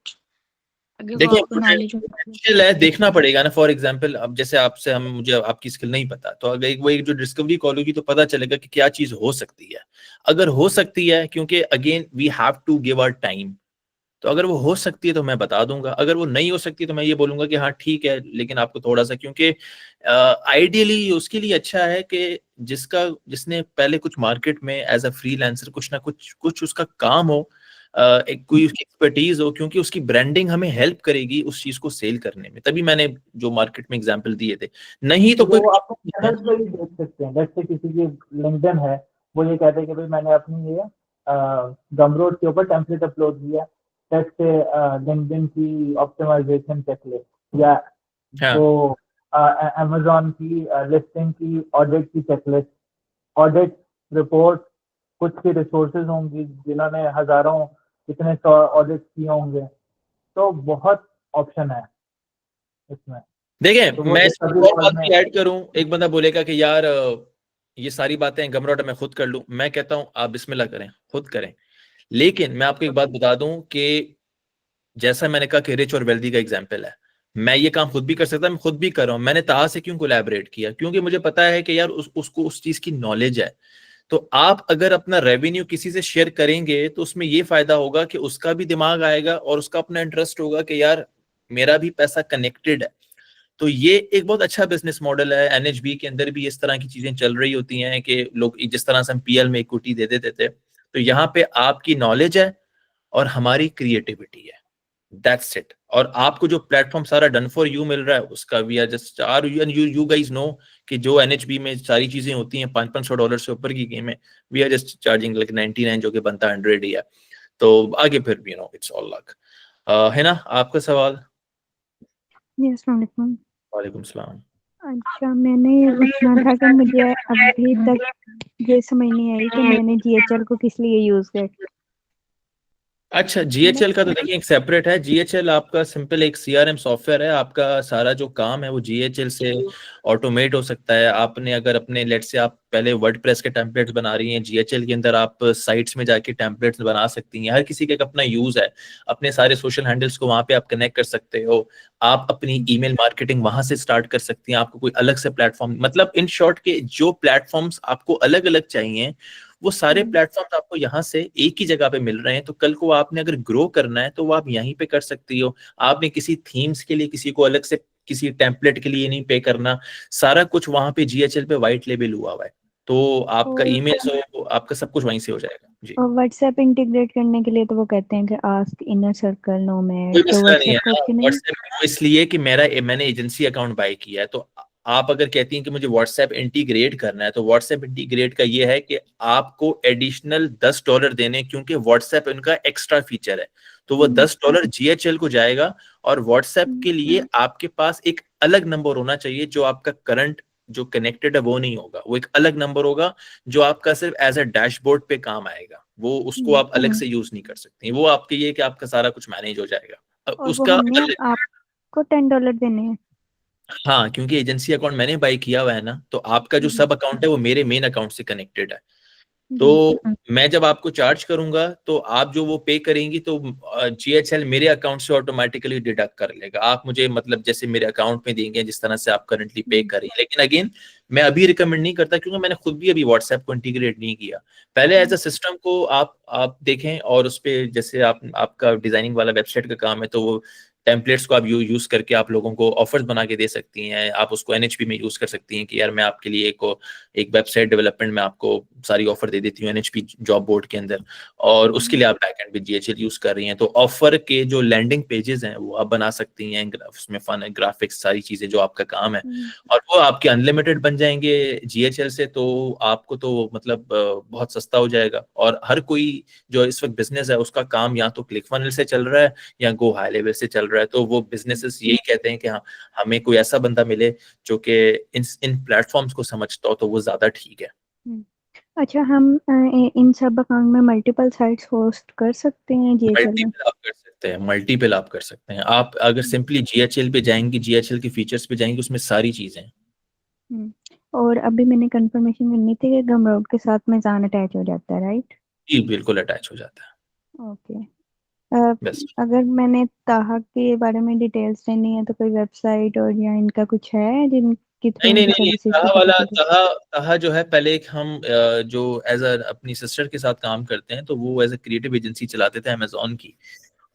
अगर वो देखिए आपको नॉलेज हो। पोटेंशियल है, देखना पड़ेगा ना। फॉर एग्जांपल अब जैसे आपसे हम, मुझे आपकी स्किल नहीं पता, तो अगर वो एक जो डिस्कवरी कॉल होगी तो पता चलेगा कि क्या चीज हो सकती है। अगर हो सकती है, क्योंकि again we have to give our time, तो अगर वो हो सकती है तो मैं बता दूंगा। अगर वो नहीं हो सकती तो मैं ये बोलूंगा कि हाँ ठीक है, लेकिन आपको थोड़ा सा, क्योंकि आइडियली उसके लिए अच्छा है कि जिसने पहले कुछ मार्केट में एज अ फ्रीलांसर कुछ ना कुछ कुछ उसका काम हो, एक कोई उसकी एक्सपर्टीज हो, क्योंकि उसकी ब्रांडिंग हमें हेल्प करेगी उस चीज को सेल करने में। तभी मैंने जो मार्केट में एग्जांपल दिए थे, नहीं तो कोई वो आप चैनल पे ही देख सकते हैं। जैसे किसी की लिंक्डइन है, वो ये कहते हैं कि भाई मैंने अपनी ये गमरोड के ऊपर टेम्पलेट अपलोड किया, जैसे लिंक्डइन की ऑप्टिमाइजेशन चेकलिस्ट, या हाँ, वो अमेजोन की लिस्टिंग की ऑडिट की चेकलिस्ट, ऑडिट रिपोर्ट। कुछ की रिसोर्सेज होंगी जिन्होंने हजारों, कितने 100 ऑडिट किए होंगे। तो बहुत ऑप्शन है इसमें। देखें, तो वो मैं इस इसमें सभी और मॉल बात में भी ऐड करूं, एक बंदा बोलेगा कि यार ये सारी बातें गमरोटा मैं खुद कर लूं। मैं कहता हूं आप बिस्मिल्लाह करें, खुद करें। लेकिन मैं आपको एक बात बता दूं कि जैसा मैंने कहा कि रिच और वेल्दी का एग्जाम्पल है, मैं ये काम खुद भी कर सकता, मैं खुद भी कर रहा हूं। मैंने ताहा से क्यों कोलैबोरेट किया? क्योंकि मुझे पता है कि यार उसको उस चीज की नॉलेज है। तो आप अगर अपना रेवेन्यू किसी से शेयर करेंगे तो उसमें ये फायदा होगा कि उसका भी दिमाग आएगा और उसका अपना इंटरेस्ट होगा कि यार मेरा भी पैसा कनेक्टेड है। तो ये एक बहुत अच्छा बिजनेस मॉडल है। एनएचबी के अंदर भी इस तरह की चीजें चल रही होती हैं कि लोग जिस तरह से हम पीएल में इक्विटी दे देते थे, तो यहाँ पे आपकी नॉलेज है और हमारी क्रिएटिविटी है, दैट्स इट। और आपको जो प्लेटफॉर्म सारा डन फॉर यू मिल रहा है उसका we are just are you guys know कि जो एनएचबी में सारी चीजें होती हैं $500 से ऊपर की गेम है, we are just charging like 99 जो कि बनता 100 ही है। तो आगे फिर इट्स ऑल लक। है ना आपका सवाल? जी अस्सलाम वालेकुम। वालेकुम सलाम। अच्छा, मैंने ये पूछना था कि मुझे अभी तक ये समझ नहीं आई कि मैंने जीएचएल को किस लिए यूज किया। अच्छा, जीएचएल का तो देखिए एक सेपरेट है। जीएचएल आपका सिंपल एक सीआरएम सॉफ्टवेयर है। आपका सारा जो काम है वो जीएचएल से ऑटोमेट हो सकता है। आपने अगर अपने लेट से आप पहले वर्डप्रेस के टेम्पलेट्स बना रही हैं, जीएचएल के अंदर आप साइट्स में जाके टेम्पलेट्स बना सकती हैं। हर किसी का एक अपना यूज है। अपने सारे सोशल हैंडल्स को वहां पे आप कनेक्ट कर सकते हो। आप अपनी ईमेल मार्केटिंग वहां से स्टार्ट कर सकती हैं। आपको कोई अलग से प्लेटफॉर्म, मतलब इन शॉर्ट के जो प्लेटफॉर्म्स आपको अलग अलग चाहिए वो सारे प्लेटफॉर्म्स आपको यहाँ से एक ही जगह पे मिल रहे हैं। तो कल को आपने अगर ग्रो करना है तो वो आप यहीं पे कर सकती हो। आपने किसी थीम्स के लिए किसी को अलग से किसी टेम्पलेट के लिए नहीं पे करना, सारा कुछ वहां पे जीएचएल पे व्हाइट लेबल हुआ हुआ है। तो आपका ईमेल हो, आपका सब कुछ वहीं से हो जाएगा जी। और व्हाट्सएप इंटीग्रेट करने के लिए तो वो कहते हैं कि आस्क इनर सर्कल नो में, कोई तो मसला नहीं है व्हाट्सएप का ऑप्शन नहीं है? व्हाट्सएप इसलिए कि मैंने एजेंसी अकाउंट बाय किया है। तो आप अगर कहती हैं कि मुझे व्हाट्सएप इंटीग्रेट करना है, तो व्हाट्सएप इंटीग्रेट का ये है कि आपको एडिशनल $10 देने, क्योंकि व्हाट्सएप उनका एक्स्ट्रा फीचर है। तो वो $10 जीएचएल को जाएगा और व्हाट्सएप के लिए आपके पास एक अलग नंबर होना चाहिए। जो आपका करंट जो कनेक्टेड है वो नहीं होगा, वो एक अलग नंबर होगा जो आपका सिर्फ एज अ डैशबोर्ड पे काम आएगा। वो उसको आप अलग से यूज नहीं कर सकते। वो आपके ये कि आपका सारा कुछ मैनेज हो जाएगा और वो उसका हमने आपको $10 देने हैं। हाँ, क्योंकि एजेंसी अकाउंट मैंने बाय किया हुआ है ना, तो आपका जो सब अकाउंट है वो मेरे मेन अकाउंट से कनेक्टेड है। तो मैं जब आपको चार्ज करूंगा तो आप जो वो पे करेंगी तो जीएचएल मेरे अकाउंट से ऑटोमेटिकली डिडक्ट कर लेगा। आप मुझे मतलब जैसे मेरे अकाउंट में देंगे जिस तरह से आप करंटली पे कर रही हैं। लेकिन अगेन मैं अभी रिकमेंड नहीं करता क्योंकि मैंने खुद भी अभी व्हाट्सएप को इंटीग्रेट नहीं किया। पहले एज अ सिस्टम को आप देखें और उस पर जैसे आपका डिजाइनिंग वाला वेबसाइट का काम है तो वो टेम्पलेट्स को आप यूज करके आप लोगों को ऑफर्स बना के दे सकती हैं। आप उसको एनएचपी में यूज कर सकती हैं कि यार मैं आपके लिए एक वेबसाइट डेवलपमेंट में आपको सारी ऑफर दे देती हूँ एनएचपी जॉब बोर्ड के अंदर, और उसके लिए आप बैकएंड विद जीएचएल यूज कर रही हैं। तो ऑफर के जो लैंडिंग पेजेस हैं वो आप बना सकती हैं, उसमें फन ग्राफिक्स सारी चीजें जो आपका काम है, और वो आपके अनलिमिटेड बन जाएंगे जीएचएल से। तो आपको तो मतलब बहुत सस्ता हो जाएगा। और हर कोई जो इस वक्त बिजनेस है उसका काम या तो क्लिक फनल से चल रहा है या गो हाई लेवल से चल रहा है। तो वो बिजनेसेस यही कहते हैं कि हाँ हमें कोई ऐसा बंदा मिले जो कि इन प्लेटफॉर्म्स को समझता हो, तो वो ज्यादा ठीक है। अच्छा, हम इन सब अकाउंट में मल्टीपल साइट्स होस्ट कर सकते हैं जीएचएल में? मल्टीपल आप कर सकते हैं, मल्टीपल आप कर सकते हैं। आप अगर सिंपली जीएचएल पे जाएंगी, जीएचएल के फीचर्स पे जाएंगी, उसमें सारी चीजें हैं। और अभी मैंने कंफर्मेशन करनी थी कि गमरोड के साथ मीज़ान अटैच हो जाता है, राइट? जी बिल्कुल अटैच हो जाता है। ओके। बस अगर मैंने ताहा के बारे में डिटेल्स लेनी है तो कोई वेबसाइट और या इनका कुछ है जिनके थ्रू नहीं नहीं इनकी नहीं नहीं, सर्विसेज ताहा को वाला पता चले? ताहा जो है पहले एक हम जो एज अ अपनी सिस्टर के साथ काम करते हैं, तो वो एज अ क्रिएटिव एजेंसी चलाते थे अमेजोन की।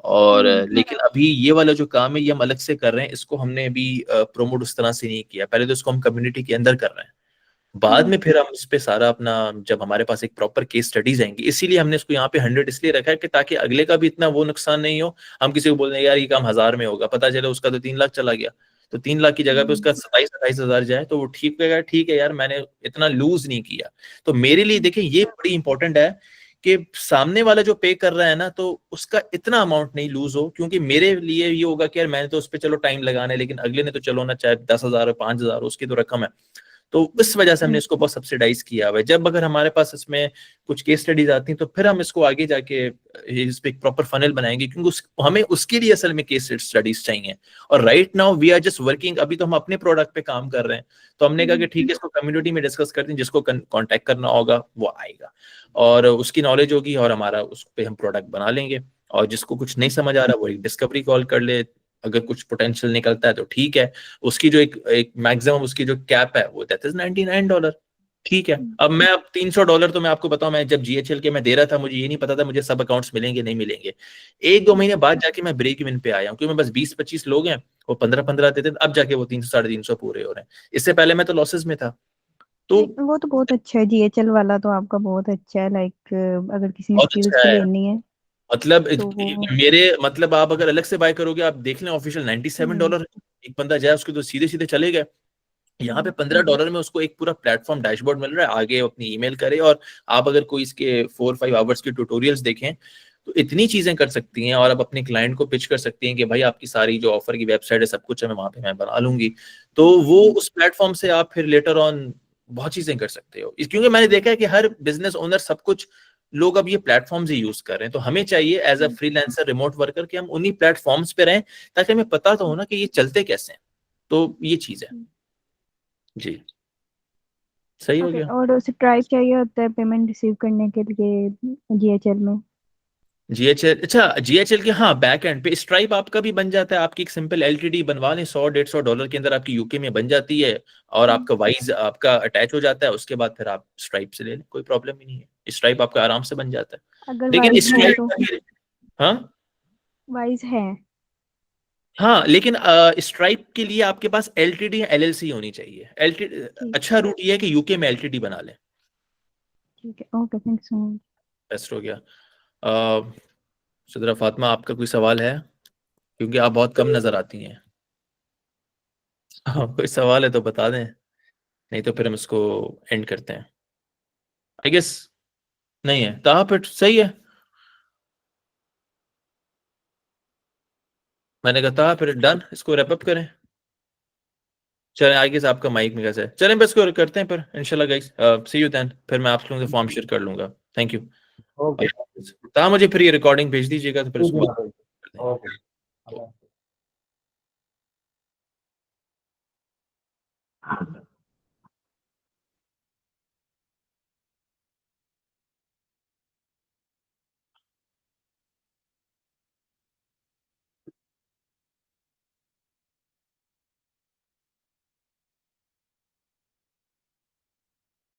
और लेकिन अभी ये वाला जो काम है ये हम अलग से कर रहे हैं। इसको हमने अभी प्रोमोट उस तरह से नहीं किया। पहले तो इसको हम कम्युनिटी के अंदर कर रहे हैं, बाद में फिर हम इस पे सारा अपना, जब हमारे पास एक प्रॉपर केस स्टडीज आएंगी, इसीलिए हमने इसको यहाँ पे 100 इसलिए रखा है कि ताकि अगले का भी इतना वो नुकसान नहीं हो। हम किसी को बोल रहे हैं यार ये काम 1000 में होगा, पता चले उसका तो 3 लाख चला गया, तो 3 लाख की जगह पे उसका 27-28 हजार जाए तो वो ठीक है यार मैंने इतना लूज नहीं किया। तो मेरे लिए देखिए ये बड़ी इंपॉर्टेंट है कि सामने वाला जो पे कर रहा है ना तो उसका इतना अमाउंट नहीं लूज हो, क्योंकि मेरे लिए ये होगा कि यार मैंने तो उस पर चलो टाइम लगाना है, लेकिन अगले ने तो चलो ना चाहे 10,000 5,000 उसकी तो रकम है। तो इस वजह से हमने इसको बहुत सब्सिडाइज किया हुआ है। जब अगर हमारे पास इसमें कुछ केस स्टडीज आती हैं तो फिर हम इसको आगे जाके इस पे एक प्रॉपर फनल बनाएंगे, क्योंकि हमें उसके लिए असल में केस स्टडीज चाहिए। और right now we are just working, अभी तो हम अपने प्रोडक्ट पे काम कर रहे हैं, तो हमने कहा कि ठीक है इसको कम्युनिटी में डिस्कस करते हैं, जिसको कॉन्टेक्ट करना होगा वो आएगा और उसकी नॉलेज होगी और हमारा उस पर हम प्रोडक्ट बना लेंगे। और जिसको कुछ नहीं समझ आ रहा वो एक डिस्कवरी कॉल कर ले, अगर कुछ पोटेंशियल निकलता है तो ठीक है। उसकी जो एक मैक्सिमम उसकी जो कैप है वो दैट इज $99, ठीक है। अब मैं अब $300 तो मैं आपको बताऊं, मैं जब GHL के मैं दे रहा था मुझे ये नहीं पता था मुझे सब अकाउंट्स मिलेंगे नहीं मिलेंगे। 1-2 महीने बाद जाके मैं ब्रेक इवन पे आया हूँ, क्योंकि मैं बस 20-25 लोग हैं, वो 15-15 देते थे, अब जाके वो 300-350 पूरे हो रहे हैं। इससे पहले मैं तो लॉसेस में था। तो वो तो बहुत अच्छा है, GHL वाला तो आपका बहुत अच्छा है। लाइक अगर किसी ने बहुत स्किल्स अच्छा की है, लेनी है मतलब तो मेरे मतलब आप अगर अलग से बाय करोगे, आप देख लें ऑफिशियल $97 एक बंदा जाए उसके तो सीधे सीधे चले गए। यहाँ पे $15 में उसको एक पूरा प्लेटफॉर्म डैशबोर्ड मिल रहा है, आगे अपनी ईमेल करे और आप अगर कोई इसके 4-5 आवर्स के ट्यूटोरियल्स देखें तो इतनी चीजें कर सकती हैं। और आप अपने क्लाइंट को पिच कर सकती हैं कि भाई आपकी सारी जो ऑफर की वेबसाइट है सब कुछ है, मैं वहां पे मैं बना लूंगी। तो वो उस प्लेटफॉर्म से आप फिर लेटर ऑन बहुत चीजें कर सकते हो, क्योंकि मैंने देखा है कि हर बिजनेस ओनर सब कुछ लोग अब ये प्लेटफॉर्म्स ही यूज कर रहे हैं। तो हमें चाहिए as a freelancer remote worker कि हम उन्हीं प्लेटफॉर्म्स पे रहें, ताकि हमें पता तो हो ना कि ये चलते कैसे हैं। तो ये चीज है जी। सही हो ओके। गया। और स्ट्राइप चाहिए होता है पेमेंट रिसीव करने के लिए GHL में? GHL, अच्छा GHL के हाँ बैक एंड पे स्ट्राइप आपका भी बन जाता है। आपकी एक सिंपल LTD बनवा लें, $100-150 के अंदर आपकी यूके में बन जाती है और आपका वाइज आपका अटैच हो जाता है। उसके बाद फिर आप स्ट्राइप से ले लें, कोई प्रॉब्लम ही नहीं है, स्ट्राइप आपका आराम से बन जाता है। अगर लेकिन वाइज है तो? स्ट्राइप हाँ वाइज है? हाँ, लेकिन स्ट्राइप के लिए आपके पास LTD या LLC होनी चाहिए। LTD ठीक अच्छा रूट ये है कि यूके में LTD बना लें, ठीक है। Okay, thank you so much. Best हो गया। सदरा फातिमा आपका कोई सवाल है, क्योंकि आप बहुत कम नजर आती हैं। हाँ, कोई सवाल है तो बता दें, नहीं तो फिर हम इसको एंड करते हैं। आई गेस नहीं है, तो फिर सही है। मैंने कहा था फिर डन, इसको रैप अप करें। चलें, आई गेस आपका माइक में कैसे है, चलें बस को करते हैं फिर इंशाल्लाह गाइस। सी यू देन, फिर मैं आप लोगों से फॉर्म शेयर कर लूंगा। Thank you. ओके। तो मुझे फिर ये रिकॉर्डिंग भेज दीजिएगा तो फिर उसको ओके।